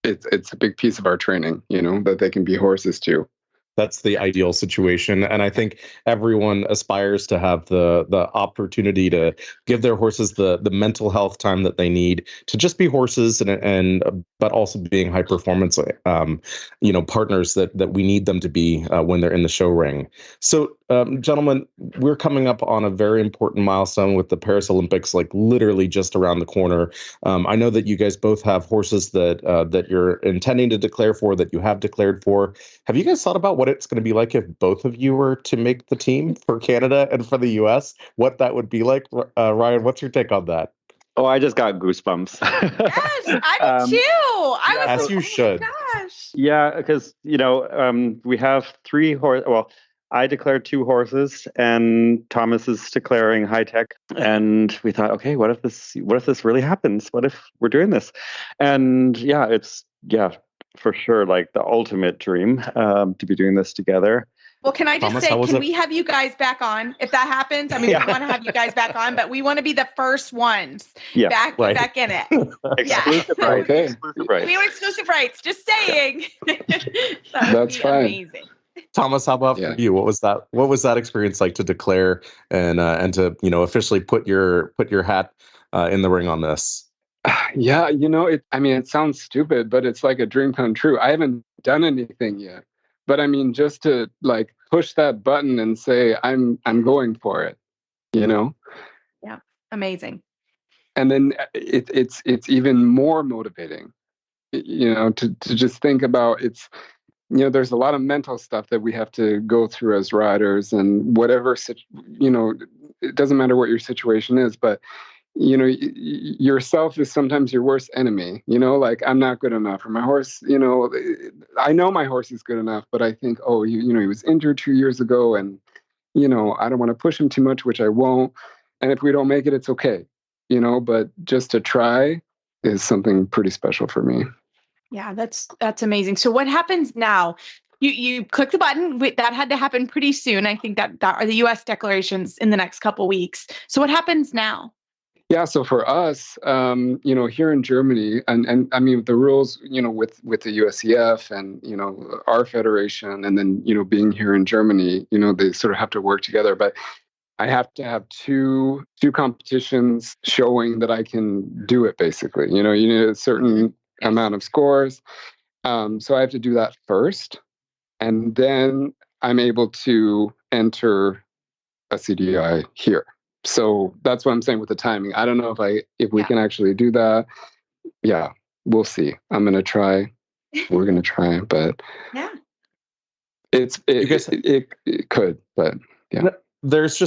it's a big piece of our training, that they can be horses too. That's the ideal situation, and I think everyone aspires to have the opportunity to give their horses the mental health time that they need to just be horses, and but also being high performance partners that we need them to be when they're in the show ring. So gentlemen, we're coming up on a very important milestone with the Paris Olympics, literally just around the corner. I know that you guys both have horses that you're intending to declare for, that you have declared for. Have you guys thought about what it's going to be like if both of you were to make the team for Canada and for the US? What that would be like? Ryan, what's your take on that? Oh, I just got goosebumps. Yes, I did too. I was as you should. My gosh. Yeah, because we have 3 horses. Well, I declared 2 horses, and Thomas is declaring High Tech. And we thought, okay, what if this really happens? What if we're doing this? And it's for sure the ultimate dream to be doing this together. Well, can I just say, can we have you guys back on if that happens? We want to have you guys back on, but we want to be the first ones back in it. Exclusive rights. Okay. Exclusive rights. We want exclusive rights. Just saying. That's fine. Amazing. Thomas, how about for you? What was that experience like to declare and to officially put your hat in the ring on this? Yeah, it sounds stupid, but it's like a dream come true. I haven't done anything yet, but just to push that button and say I'm going for it, Yeah, amazing. And then it's even more motivating, to just think about it's. There's a lot of mental stuff that we have to go through as riders, and whatever, it doesn't matter what your situation is, but, yourself is sometimes your worst enemy, I'm not good enough, or my horse, I know my horse is good enough, but I think, he was injured 2 years ago, and, I don't want to push him too much, which I won't. And if we don't make it, it's okay, but just to try is something pretty special for me. Yeah, that's amazing. So what happens now? You click the button. That had to happen pretty soon. I think that are the U.S. declarations in the next couple weeks. So what happens now? Yeah, so for us, here in Germany, and the rules, with the USEF and our federation, and then being here in Germany, they sort of have to work together. But I have to have two competitions showing that I can do it. Basically, you need a certain amount of scores. So I have to do that first, and then I'm able to enter a CDI here. So that's what I'm saying with the timing. I don't know if we can actually do that. Yeah, we'll see. I'm going to try. We're going to try, but It could, but yeah. There's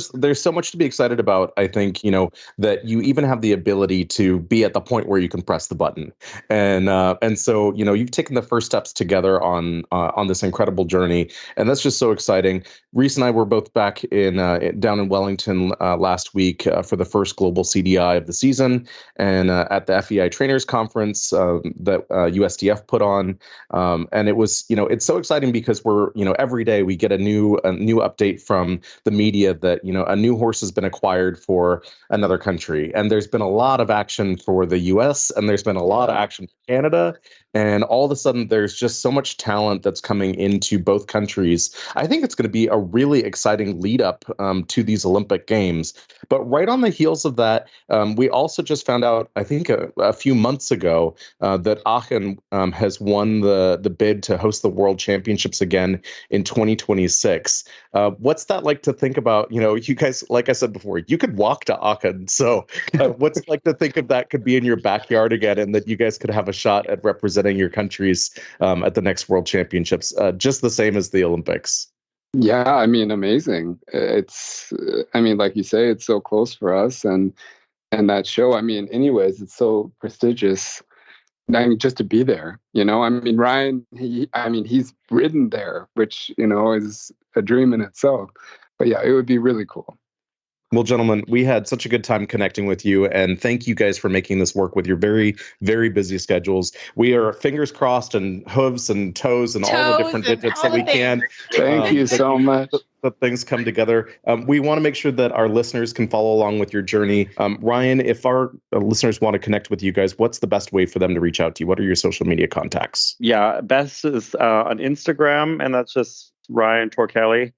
so much to be excited about. I think, that you even have the ability to be at the point where you can press the button. And so, you've taken the first steps together on this incredible journey. And that's just so exciting. Reese and I were both back down in Wellington last week for the first global CDI of the season, and at the FEI Trainers Conference that USDF put on. And it was, it's so exciting because we're, every day we get a new update from the media that, a new horse has been acquired for another country. And there's been a lot of action for the US, and there's been a lot of action for Canada. And all of a sudden, there's just so much talent that's coming into both countries. I think it's going to be a really exciting lead up to these Olympic Games. But right on the heels of that, we also just found out, I think a few months ago, that Aachen has won the bid to host the World Championships again in 2026. What's that like to think about? You guys, like I said before, you could walk to Aachen. So what's it like to think of that could be in your backyard again, and that you guys could have a shot at representing your countries at the next World Championships, just the same as the Olympics? Yeah, I mean, amazing. It's, like you say, it's so close for us, and that show, anyways, it's so prestigious. Just to be there, Ryan, he's ridden there, which, is a dream in itself. But yeah, it would be really cool. Well, gentlemen, we had such a good time connecting with you, and thank you guys for making this work with your very, very busy schedules. We are fingers crossed and hooves and toes and all the different digits that we can. Thank you so much. That things come together. We want to make sure that our listeners can follow along with your journey. Ryan, if our listeners want to connect with you guys, what's the best way for them to reach out to you? What are your social media contacts? Yeah, best is on Instagram, and that's just Ryan Torkkeli.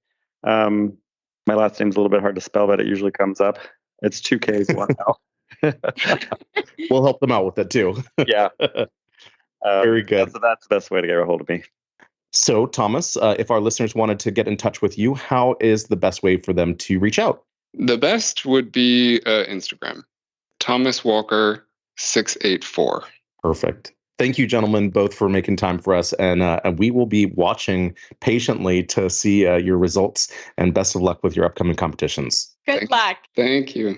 My last name's a little bit hard to spell, but it usually comes up. It's 2 Ks, 1 L. We'll help them out with it too. Yeah. Very good. So that's the best way to get a hold of me. So, Thomas, if our listeners wanted to get in touch with you, how is the best way for them to reach out? The best would be Instagram. Thomas Walker 684. Perfect. Thank you, gentlemen, both for making time for us. And we will be watching patiently to see your results, and best of luck with your upcoming competitions. Good luck. Thank you.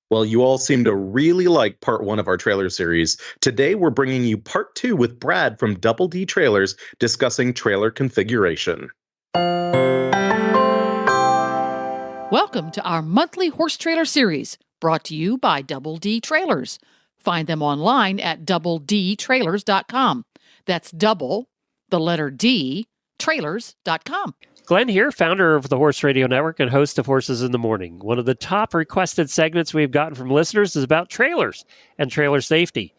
Well, you all seem to really like part 1 of our trailer series. Today, we're bringing you part 2 with Brad from Double D Trailers discussing trailer configuration. Welcome to our monthly horse trailer series, brought to you by Double D Trailers. Find them online at doubledtrailers.com. That's double, the letter D, trailers.com. Glenn here, founder of the Horse Radio Network and host of Horses in the Morning. One of the top requested segments we've gotten from listeners is about trailers and trailer safety.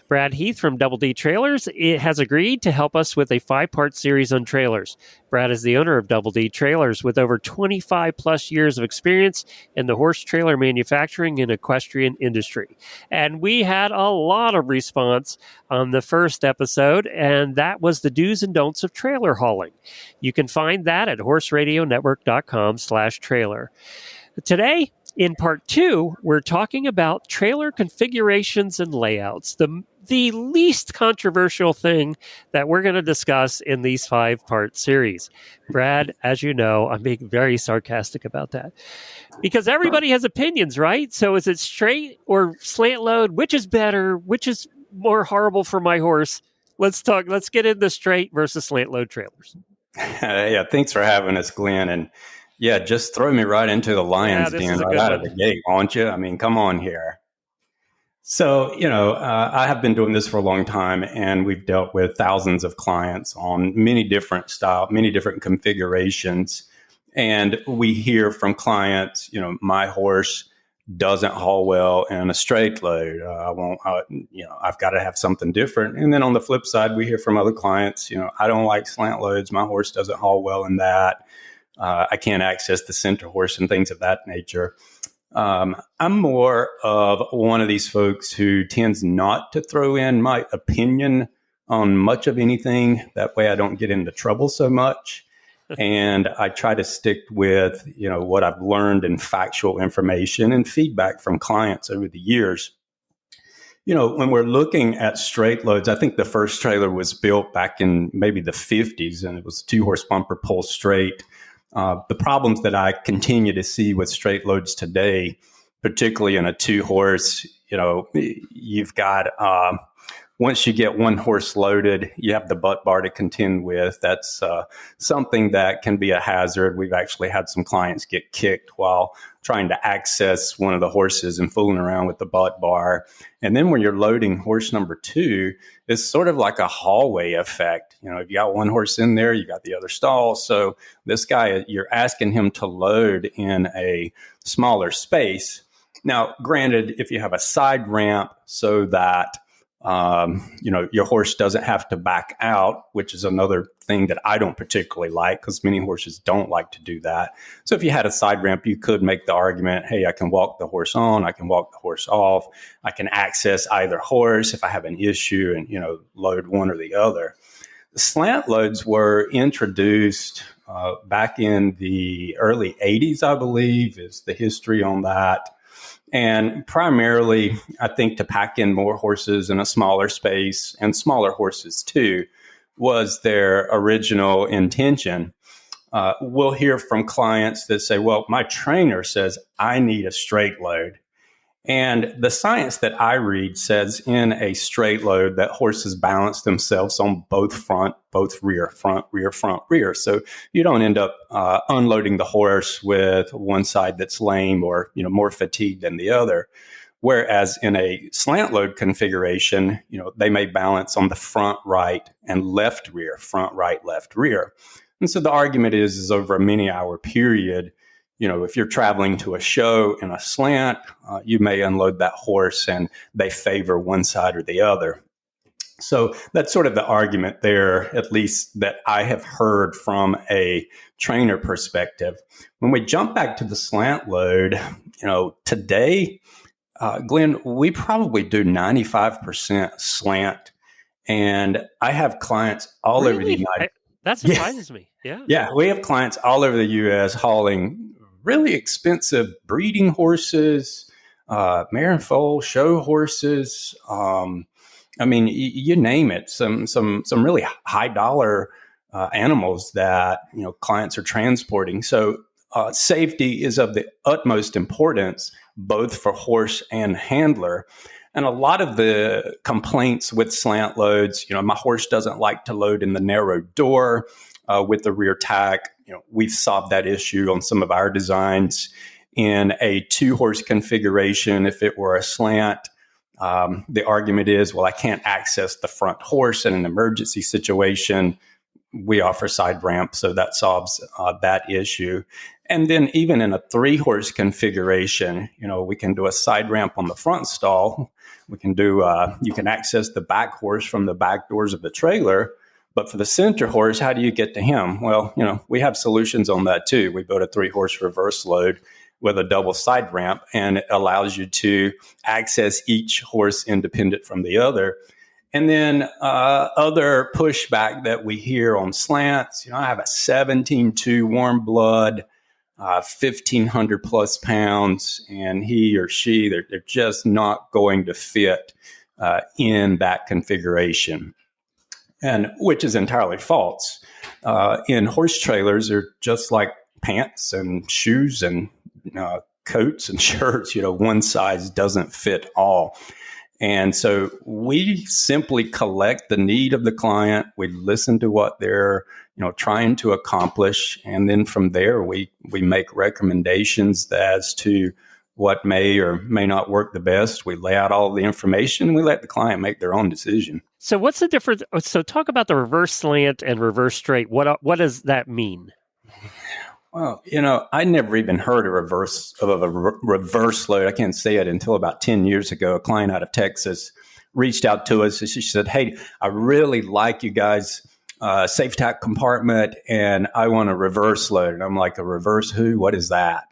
Brad Heath from Double D Trailers has agreed to help us with a 5-part series on trailers. Brad is the owner of Double D Trailers with over 25 plus years of experience in the horse trailer manufacturing and equestrian industry. And we had a lot of response on the first episode, and that was the do's and don'ts of trailer hauling. You can find that at horseradionetwork.com/trailer. Today, in part 2, we're talking about trailer configurations and layouts, the least controversial thing that we're going to discuss in these 5-part series. Brad, as you know, I'm being very sarcastic about that because everybody has opinions, right? So is it straight or slant load? Which is better? Which is more horrible for my horse? Let's get into straight versus slant load trailers. Yeah, thanks for having us, Glenn. And yeah, just throw me right into the lion's den right out of the gate, won't you? I mean, come on here. So, I have been doing this for a long time, and we've dealt with thousands of clients on many different configurations. And we hear from clients, my horse doesn't haul well in a straight load. I've got to have something different. And then on the flip side, we hear from other clients, I don't like slant loads. My horse doesn't haul well in that. I can't access the center horse and things of that nature. I'm more of one of these folks who tends not to throw in my opinion on much of anything. That way I don't get into trouble so much. And I try to stick with, what I've learned in factual information and feedback from clients over the years. When we're looking at straight loads, I think the first trailer was built back in maybe the 50s, and it was 2-horse bumper pull straight. The problems that I continue to see with straight loads today, particularly in a 2-horse, you've got once you get 1 horse loaded, you have the butt bar to contend with. That's something that can be a hazard. We've actually had some clients get kicked while trying to access one of the horses and fooling around with the butt bar. And then when you're loading horse number 2, it's sort of like a hallway effect. If you got 1 horse in there, you got the other stall. So this guy, you're asking him to load in a smaller space. Now, granted, if you have a side ramp so that your horse doesn't have to back out, which is another thing that I don't particularly like because many horses don't like to do that. So if you had a side ramp, you could make the argument, hey, I can walk the horse on, I can walk the horse off, I can access either horse if I have an issue and, load one or the other. The slant loads were introduced back in the early 80s, I believe, is the history on that. And primarily, I think to pack in more horses in a smaller space and smaller horses too was their original intention. We'll hear from clients that say, well, my trainer says I need a straight load. And the science that I read says in a straight load that horses balance themselves on both front, both rear, front, rear, front, rear. So you don't end up unloading the horse with one side that's lame or more fatigued than the other. Whereas in a slant load configuration, they may balance on the front, right, and left rear, front, right, left, rear. And so the argument is over a many hour period, if you're traveling to a show in a slant, you may unload that horse and they favor one side or the other. So that's sort of the argument there, at least that I have heard from a trainer perspective. When we jump back to the slant load, today, Glenn, we probably do 95% slant. And I have clients all over the United States. That surprises me. Yeah. Yeah. We have clients all over the U.S. hauling really expensive breeding horses, mare and foal, show horses. You name it. Some really high dollar animals that clients are transporting. So safety is of the utmost importance, both for horse and handler. And a lot of the complaints with slant loads, my horse doesn't like to load in the narrow door with the rear tack. We've solved that issue on some of our designs. In a 2-horse configuration, if it were a slant, the argument is, well, I can't access the front horse in an emergency situation. We offer side ramp, so that solves that issue. And then even in a 3-horse configuration, we can do a side ramp on the front stall. We can do, you can access the back horse from the back doors of the trailer. But for the center horse, how do you get to him? Well, we have solutions on that too. We built a 3-horse reverse load with a double side ramp, and it allows you to access each horse independent from the other. And then other pushback that we hear on slants, I have a 17-2 warm blood, 1,500 plus pounds, and he or she, they're just not going to fit in that configuration. And which is entirely false. In horse trailers, they're just like pants and shoes and coats and shirts. One size doesn't fit all. And so we simply collect the need of the client. We listen to what they're trying to accomplish, and then from there we make recommendations as to what may or may not work the best. We lay out all the information and we let the client make their own decision. So what's the difference? So talk about the reverse slant and reverse straight. What does that mean? Well, I never even heard of a reverse load. I can't say it until about 10 years ago. A client out of Texas reached out to us and she said, hey, I really like you guys' safe tack compartment and I want a reverse load. And I'm like, a reverse who? What is that?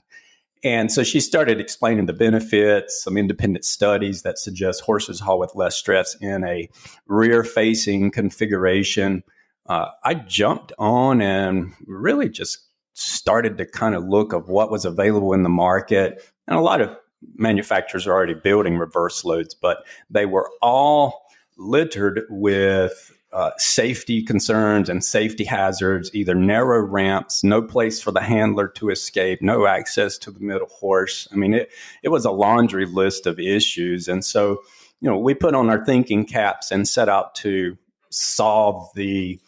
And so she started explaining the benefits, some independent studies that suggest horses haul with less stress in a rear-facing configuration. I jumped on and really just started to kind of look at what was available in the market. And a lot of manufacturers are already building reverse loads, but they were all littered with safety concerns and safety hazards, either narrow ramps, no place for the handler to escape, no access to the middle horse. I mean, it was a laundry list of issues. And so, we put on our thinking caps and set out to solve the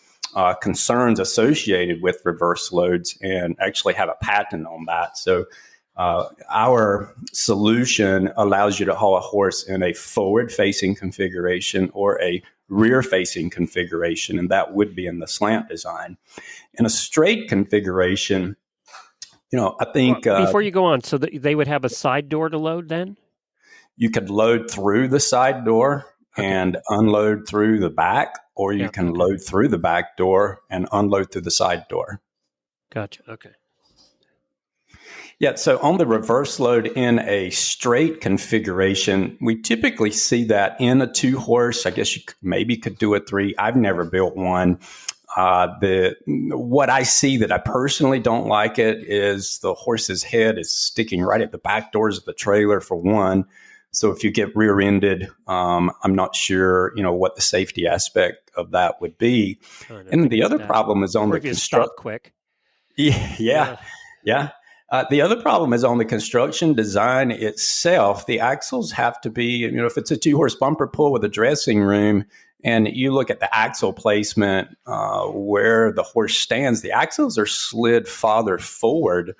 concerns associated with reverse loads and actually have a patent on that. So our solution allows you to haul a horse in a forward-facing configuration or a rear-facing configuration, and that would be in the slant design. In a straight configuration, I think... before you go on, so they would have a side door to load then? You could load through the side door and unload through the back, or you can load through the back door and unload through the side door. Gotcha. Okay. Yeah, so on the reverse load in a straight configuration, we typically see that in a 2-horse. I guess you maybe could do a 3. I've never built one. What I see that I personally don't like it is the horse's head is sticking right at the back doors of the trailer, for one. So if you get rear-ended, I'm not sure, what the safety aspect of that would be. And the other problem is on the construction. Quick. Yeah. The other problem is on the construction design itself. The axles have to be, if it's a 2-horse bumper pull with a dressing room, and you look at the axle placement where the horse stands, the axles are slid farther forward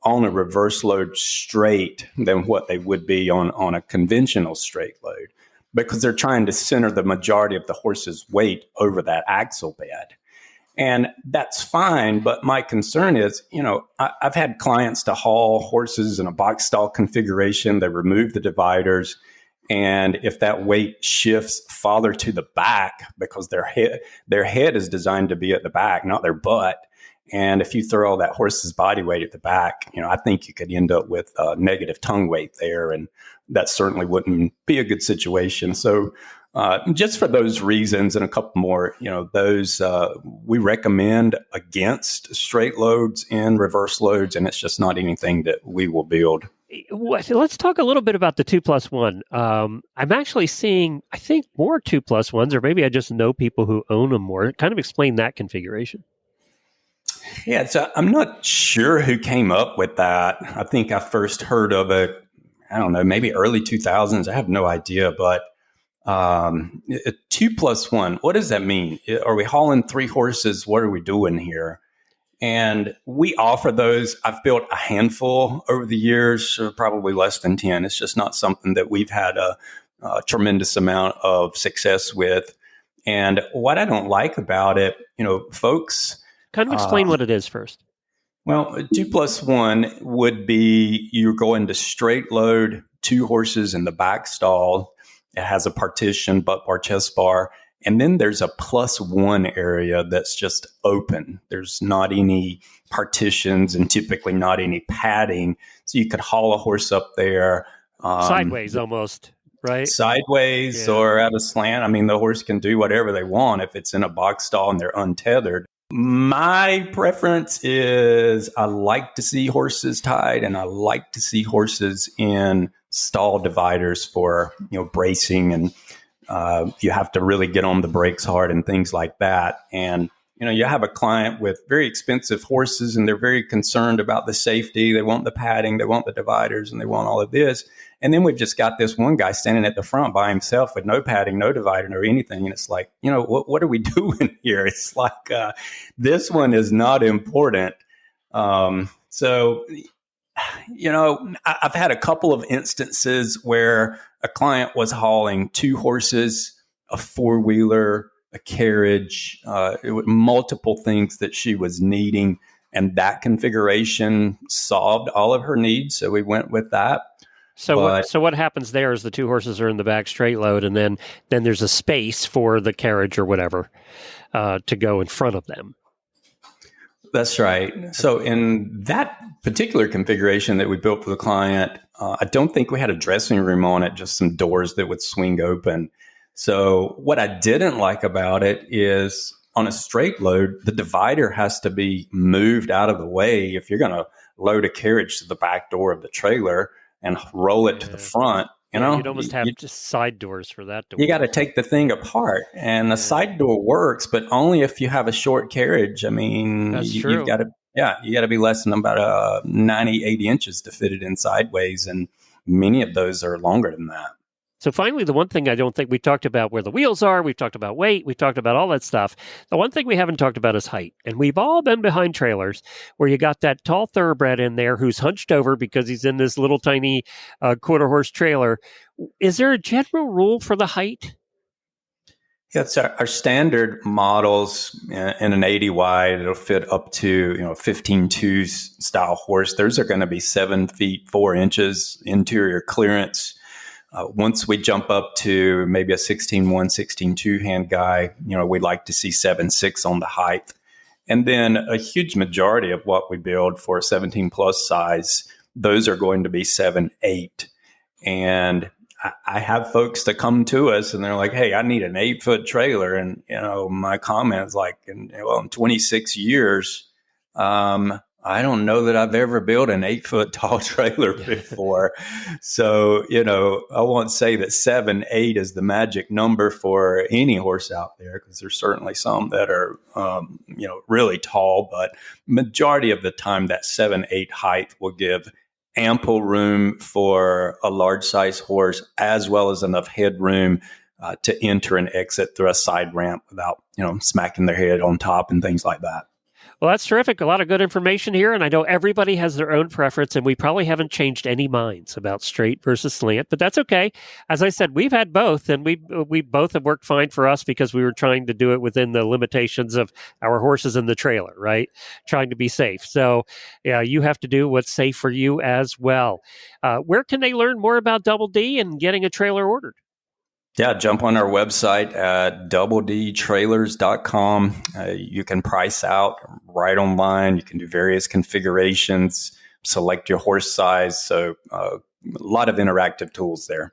on a reverse load straight than what they would be on a conventional straight load, because they're trying to center the majority of the horse's weight over that axle bed. And that's fine, but my concern is, I've had clients to haul horses in a box stall configuration. They remove the dividers, and if that weight shifts farther to the back, because their head is designed to be at the back, not their butt. And if you throw all that horse's body weight at the back, I think you could end up with negative tongue weight there, and that certainly wouldn't be a good situation. So just for those reasons and a couple more, we recommend against straight loads and reverse loads, and it's just not anything that we will build. Let's talk a little bit about the 2+1. I'm actually seeing, I think, more 2+1s, or maybe I just know people who own them more. Kind of explain that configuration. Yeah, so I'm not sure who came up with that. I think I first heard of it, I don't know, maybe early 2000s. I have no idea, but 2+1, what does that mean? Are we hauling 3 horses? What are we doing here? And we offer those. I've built a handful over the years, probably less than 10. It's just not something that we've had a tremendous amount of success with. And what I don't like about it, folks... Kind of explain what it is first. Well, 2+1 would be you're going to straight load 2 horses in the back stall. It has a partition, butt bar, chest bar. And then there's a +1 area that's just open. There's not any partitions and typically not any padding. So you could haul a horse up there. Sideways almost, right? Sideways or at a slant. I mean, the horse can do whatever they want if it's in a box stall and they're untethered. My preference is I like to see horses tied, and I like to see horses in stall dividers for, bracing, and you have to really get on the brakes hard and things like that. And, you have a client with very expensive horses, and they're very concerned about the safety. They want the padding, they want the dividers, and they want all of this. And then we've just got this one guy standing at the front by himself with no padding, no divider, no anything. And it's like, what are we doing here? It's like, this one is not important. So, I've had a couple of instances where a client was hauling 2 horses, a 4-wheeler, a carriage, multiple things that she was needing. And that configuration solved all of her needs. So we went with that. So what happens there is the 2 horses are in the back straight load, and then there's a space for the carriage or whatever to go in front of them. That's right. So in that particular configuration that we built for the client, I don't think we had a dressing room on it, just some doors that would swing open. So what I didn't like about it is on a straight load, the divider has to be moved out of the way if you're going to load a carriage to the back door of the trailer. and roll it to the front. You'd almost have just side doors for that door. You got to take the thing apart, and the side door works, but only if you have a short carriage. I mean, you've got to be less than about 90, 80 inches to fit it in sideways, and many of those are longer than that. So finally, the one thing I don't think we talked about where the wheels are, we've talked about weight, we've talked about all that stuff. The one thing we haven't talked about is height. And we've all been behind trailers where you got that tall thoroughbred in there who's hunched over because he's in this little tiny quarter horse trailer. Is there a general rule for the height? Yeah, it's our standard models in an 80 wide. It'll fit up to 15.2 style horse. Those are going to be 7 feet 4 inches interior clearance. Once we jump up to maybe a 16.1, 16.2 hand guy, we'd like to see 7.6 on the height. And then a huge majority of what we build for a 17 plus size, those are going to be 7.8. And I have folks that come to us and they're like, hey, I need an 8-foot trailer. And, my comment is like, in 26 years, I don't know that I've ever built an 8-foot tall trailer before. So, I won't say that 7.8 is the magic number for any horse out there, because there's certainly some that are, really tall, but majority of the time that 7.8 height will give ample room for a large size horse, as well as enough headroom to enter and exit through a side ramp without, smacking their head on top and things like that. Well, that's terrific. A lot of good information here. And I know everybody has their own preference, and we probably haven't changed any minds about straight versus slant, but that's okay. As I said, we've had both, and we both have worked fine for us because we were trying to do it within the limitations of our horses in the trailer, right? Trying to be safe. So you have to do what's safe for you as well. Where can they learn more about Double D and getting a trailer ordered? Yeah, jump on our website at doubledtrailers.com. You can price out right online. You can do various configurations, select your horse size. So a lot of interactive tools there.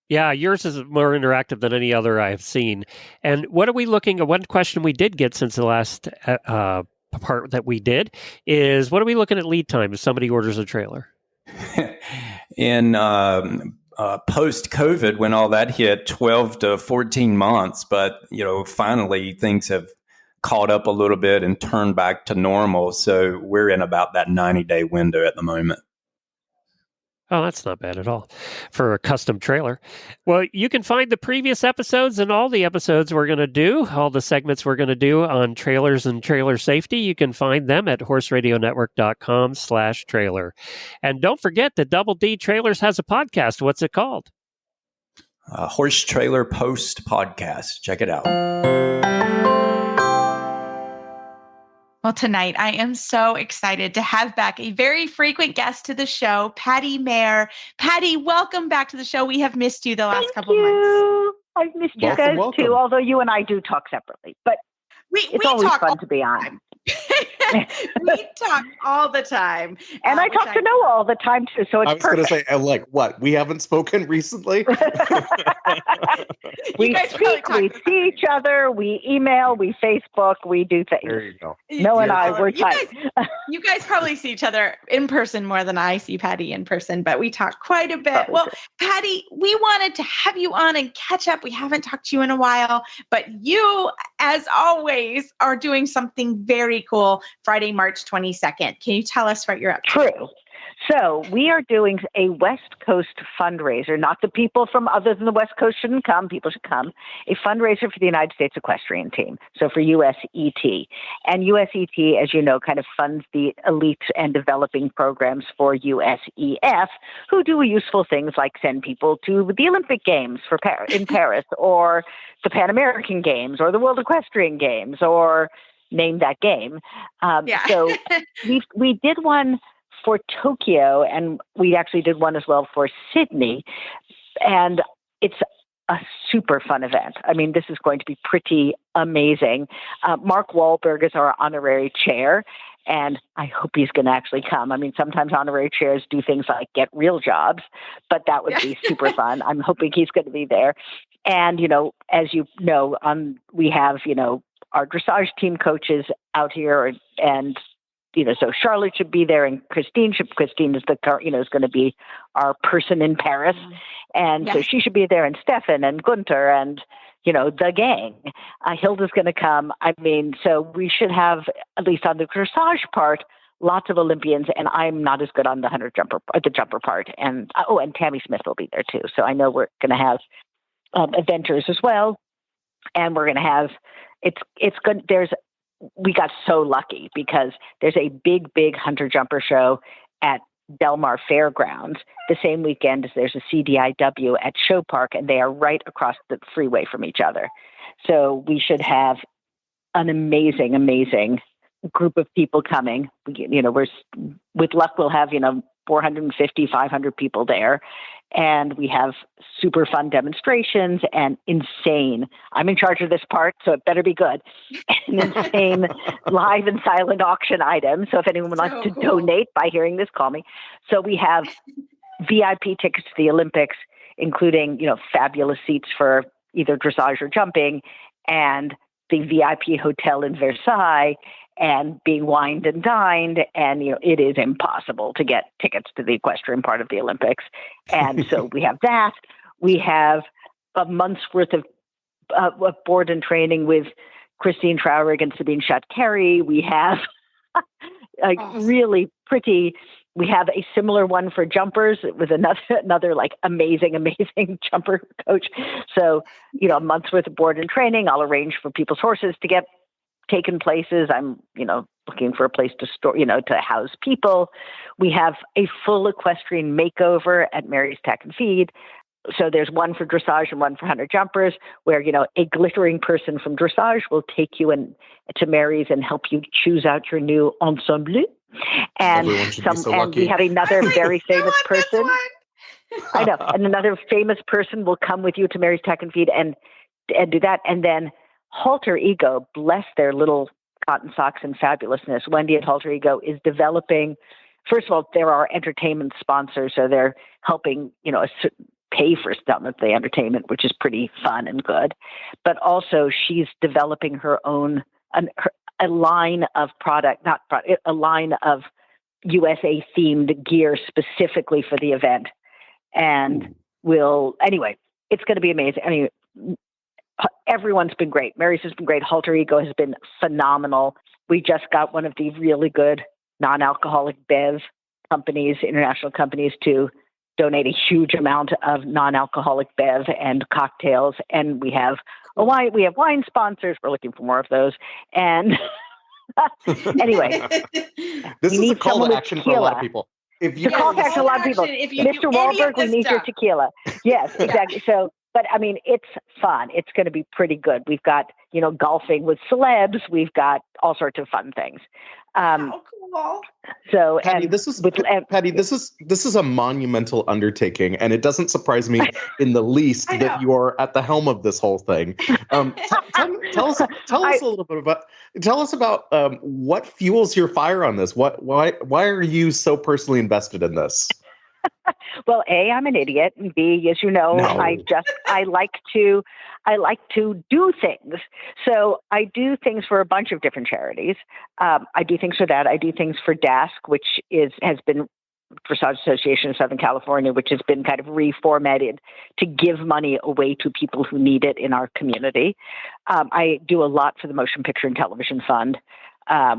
Yeah, yours is more interactive than any other I've seen. And what are we looking at? One question we did get since the last part that we did is, what are we looking at lead time if somebody orders a trailer? In post-COVID, when all that hit, 12 to 14 months. But, finally things have caught up a little bit and turned back to normal. So we're in about that 90-day window at the moment. Oh, that's not bad at all for a custom trailer. Well, you can find the previous episodes and all the episodes we're going to do, all the segments we're going to do on trailers and trailer safety. You can find them at horseradionetwork.com/trailer. And don't forget that Double D Trailers has a podcast. What's it called? Horse Trailer Post Podcast. Check it out. Well, tonight I am so excited to have back a very frequent guest to the show, Patty Mayer. Patty, welcome back to the show. We have missed you the last couple of months. I've missed you guys too, although you and I do talk separately. But it's always fun to be on. We talk all the time. And I talk to Noah all the time too, so it's perfect. I was going to say, what? We haven't spoken recently? We speak, we see each other, we email, we Facebook, we do things. There you go. Noah and I, we're tight. You guys probably see each other in person more than I see Patty in person, but we talk quite a bit. Well, Patty, we wanted to have you on and catch up. We haven't talked to you in a while, but you, as always, are doing something very cool Friday, March 22nd. Can you tell us what you're up to? True. So we are doing a West Coast fundraiser. Not the people from other than the West Coast shouldn't come. People should come. A fundraiser for the United States Equestrian Team. So for USET. And USET, as you know, kind of funds the elite and developing programs for USEF, who do useful things like send people to the Olympic Games in Paris, or the Pan American Games, or the World Equestrian Games, or name that game. So we did one for Tokyo, and we actually did one as well for Sydney. And it's a super fun event. I mean, this is going to be pretty amazing. Mark Wahlberg is our honorary chair, and I hope he's going to actually come. I mean, sometimes honorary chairs do things like get real jobs, but that would be super fun. I'm hoping he's going to be there. And, as you know, we have, our dressage team coaches out here, and so Charlotte should be there, and Christine is is going to be our person in Paris. And so she should be there, and Stefan and Gunter and, the gang. Hilda's going to come. I mean, so we should have, at least on the dressage part, lots of Olympians, and I'm not as good on the the jumper part. And and Tammy Smith will be there too. So I know we're going to have eventers as well. And we're going to have, it's good. We got so lucky because there's a big hunter jumper show at Del Mar Fairgrounds the same weekend as there's a CDIW at Show Park, and they are right across the freeway from each other. So we should have an amazing group of people coming. We're, with luck, we'll have, 450, 500 people there. And we have super fun demonstrations and insane, I'm in charge of this part, so it better be good, and insane live and silent auction items. So if anyone would like to donate by hearing this, call me. So we have VIP tickets to the Olympics, including, fabulous seats for either dressage or jumping, and the VIP hotel in Versailles, and being wined and dined. And, it is impossible to get tickets to the equestrian part of the Olympics. And so we have that. We have a month's worth of board and training with Christine Traurig and Sabine Schut-Kery. We have really pretty, we have a similar one for jumpers with another like amazing jumper coach. So, a month's worth of board and training. I'll arrange for people's horses to get taken places. I'm, looking for a place to store, to house people. We have a full equestrian makeover at Mary's Tack and Feed. So there's one for dressage and one for hunter jumpers, where, a glittering person from dressage will take you to Mary's and help you choose out your new ensemble. And we have another very famous person. I know. And another famous person will come with you to Mary's Tack and Feed and do that. And then Halter Ego, bless their little cotton socks and fabulousness, Wendy at Halter Ego is developing, first of all, they're our entertainment sponsor, so they're helping, pay for some of the entertainment, which is pretty fun and good. But also she's developing her own, a line of a line of USA themed gear specifically for the event. And it's going to be amazing. I mean, everyone's been great. Mary's has been great. Halter Ego has been phenomenal. We just got one of the really good non-alcoholic bev companies, international companies, to donate a huge amount of non-alcoholic bev and cocktails. And we have wine sponsors. We're looking for more of those. And anyway, this is a call to action for a lot of people. Call to action a lot of people. Mr. Wahlberg, we need your tequila. Yes, exactly. So, but I mean, it's fun. It's going to be pretty good. We've got, golfing with celebs. We've got all sorts of fun things. Cool. So, Patty, this is a monumental undertaking, and it doesn't surprise me in the least that you are at the helm of this whole thing. Tell us a little bit about what fuels your fire on this. Why are you so personally invested in this? Well, A, I'm an idiot, and B, as you know, I like to do things. So I do things for a bunch of different charities. I do things for that. I do things for DASC, which has been Dressage Association of Southern California, which has been kind of reformatted to give money away to people who need it in our community. I do a lot for the Motion Picture and Television Fund,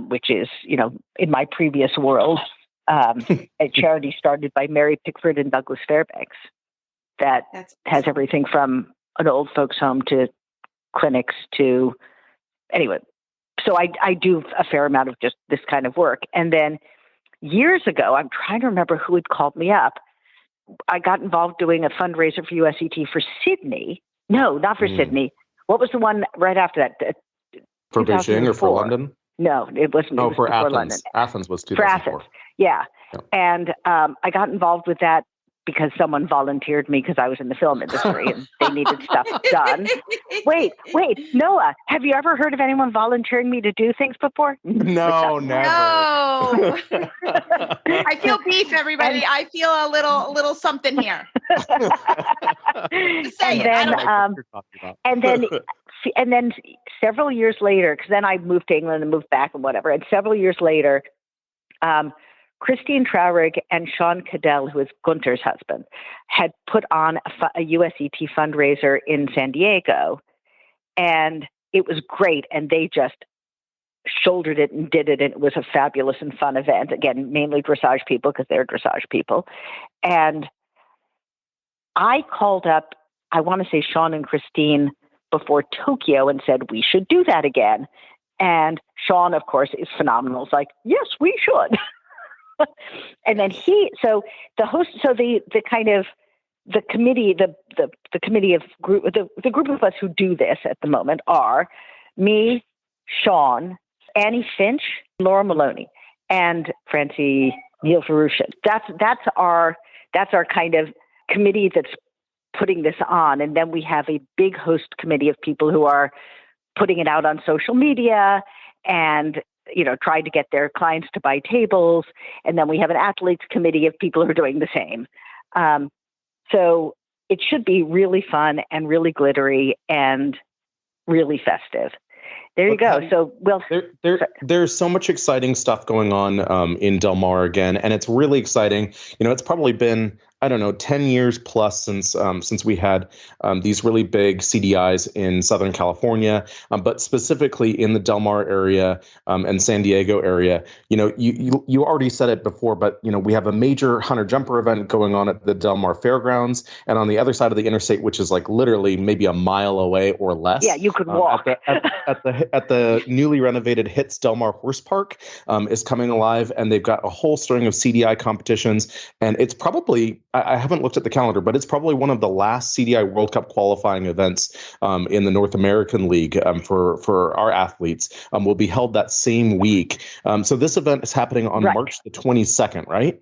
which is, in my previous world, a charity started by Mary Pickford and Douglas Fairbanks that has everything from an old folks home to clinics to anyway. So I do a fair amount of just this kind of work. And then years ago, I'm trying to remember who had called me up. I got involved doing a fundraiser for USET for Sydney. No, not for Sydney. What was the one right after that? For Beijing or for London? No, it wasn't. No, it was for Athens. London. Athens was 2004. For Athens, yeah. And I got involved with that because someone volunteered me because I was in the film industry and they needed stuff done. Wait, Noah, have you ever heard of anyone volunteering me to do things before? No, never. No. I feel beef, everybody. I feel a little something here. And then several years later, because then I moved to England and moved back and whatever, and several years later, Christine Traurig and Sean Cadell, who is Gunter's husband, had put on a USET fundraiser in San Diego, and it was great. And they just shouldered it and did it, and it was a fabulous and fun event. Again, mainly dressage people, because they're dressage people. And I called up, I want to say Sean and Christine, before Tokyo and said, we should do that again. And Sean, of course, is phenomenal. It's like, yes, we should. And then the committee, the committee of group, the group of us who do this at the moment are me, Sean, Annie Finch, Laura Maloney, and Francie Neil Ferruccian. That's our kind of committee that's putting this on. And then we have a big host committee of people who are putting it out on social media and, trying to get their clients to buy tables. And then we have an athletes committee of people who are doing the same. So it should be really fun and really glittery and really festive. There you go. So, there's so much exciting stuff going on in Del Mar again, and it's really exciting. It's probably been, 10 years plus since we had these really big CDIs in Southern California, but specifically in the Del Mar area and San Diego area. You already said it before, but we have a major hunter jumper event going on at the Del Mar Fairgrounds, and on the other side of the interstate, which is like literally maybe a mile away or less. Yeah, you could walk. At the newly renovated HITS Del Mar Horse Park is coming alive, and they've got a whole string of CDI competitions, and it's probably, I haven't looked at the calendar, but it's probably one of the last CDI World Cup qualifying events in the North American League for our athletes will be held that same week. So this event is happening on March the 22nd, right?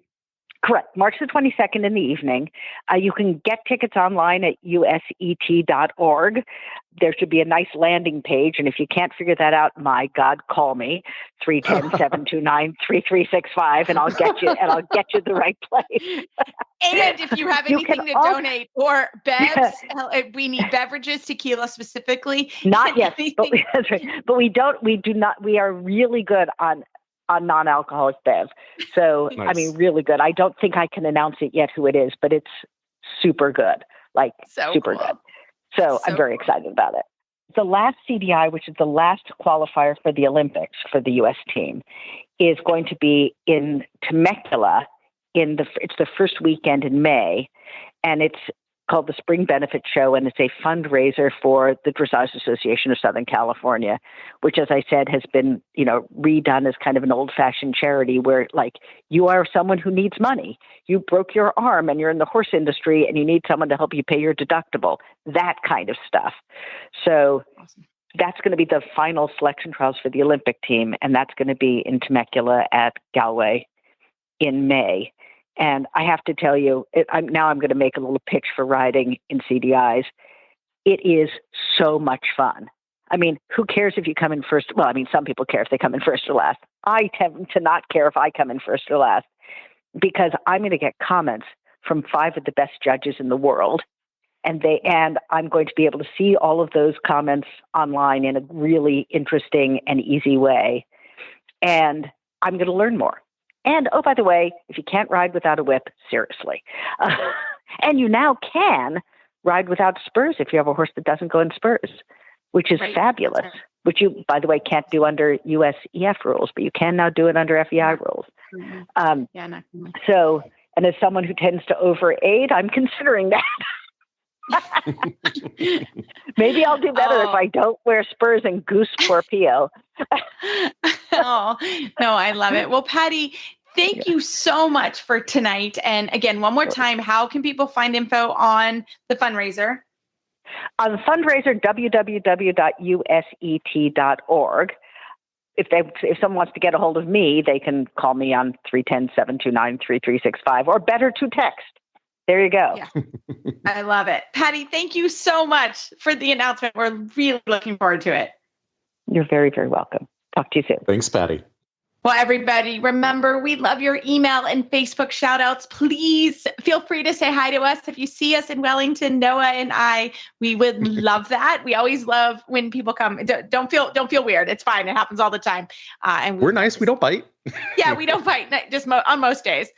Correct. March the 22nd in the evening. You can get tickets online at uset.org. There should be a nice landing page. And if you can't figure that out, my God, call me 310-729-3365 and I'll get you the right place. And if you have anything to donate or bevs, we need beverages, tequila specifically. Not yet, but we are really good on non-alcoholic bev. So, nice. I mean, really good. I don't think I can announce it yet who it is, but it's super good, super good. So I'm very excited about it. The last CDI, which is the last qualifier for the Olympics for the U.S. team, is going to be in Temecula. It's the first weekend in May, and it's called the Spring Benefit Show, and it's a fundraiser for the Dressage Association of Southern California, which, as I said, has been, redone as kind of an old-fashioned charity where, you are someone who needs money. You broke your arm and you're in the horse industry and you need someone to help you pay your deductible, that kind of stuff. So that's going to be the final selection trials for the Olympic team, and that's going to be in Temecula at Galway in May. And I have to tell you, I'm going to make a little pitch for riding in CDIs. It is so much fun. I mean, who cares if you come in first? Well, I mean, some people care if they come in first or last. I tend to not care if I come in first or last because I'm going to get comments from 5 of the best judges in the world. And I'm going to be able to see all of those comments online in a really interesting and easy way. And I'm going to learn more. And, oh, by the way, if you can't ride without a whip, seriously. And you now can ride without spurs if you have a horse that doesn't go in spurs, which is fabulous, which you, by the way, can't do under USEF rules, but you can now do it under FEI rules. So, and as someone who tends to overaid, I'm considering that. Maybe I'll do better if I don't wear spurs and goose Scorpio. Oh, no, I love it. Well, Patty, thank you so much for tonight. And again, one more time, how can people find info on the fundraiser? On the fundraiser, www.uset.org. If someone wants to get a hold of me, they can call me on 310-729-3365, or better to text. There you go. Yeah. I love it. Patty, thank you so much for the announcement. We're really looking forward to it. You're very, very welcome. Talk to you soon. Thanks, Patty. Well, everybody, remember, we love your email and Facebook shout outs. Please feel free to say hi to us. If you see us in Wellington, Noah and I, we would love that. We always love when people come. Don't feel weird. It's fine. It happens all the time. And we're nice. We don't bite. Yeah, we don't bite, just on most days.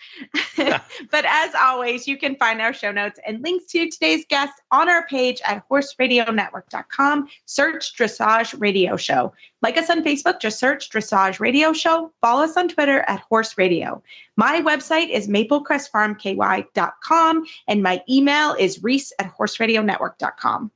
But as always, you can find our show notes and links to today's guests on our page at horseradionetwork.com. Search Dressage Radio Show. Like us on Facebook, just search Dressage Radio Show. Follow us on Twitter at Horse Radio. My website is maplecrestfarmky.com, and my email is reese@horseradionetwork.com.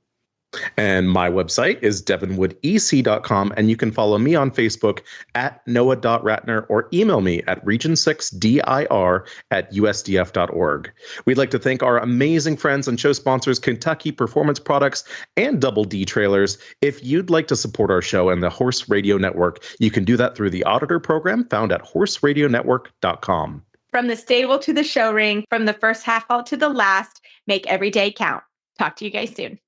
And my website is devonwoodec.com, and you can follow me on Facebook at noah.ratner or email me at region6dir@usdf.org. We'd like to thank our amazing friends and show sponsors, Kentucky Performance Products and Double D Trailers. If you'd like to support our show and the Horse Radio Network, you can do that through the Auditor program found at horseradionetwork.com. From the stable to the show ring, from the first half halt to the last, make every day count. Talk to you guys soon.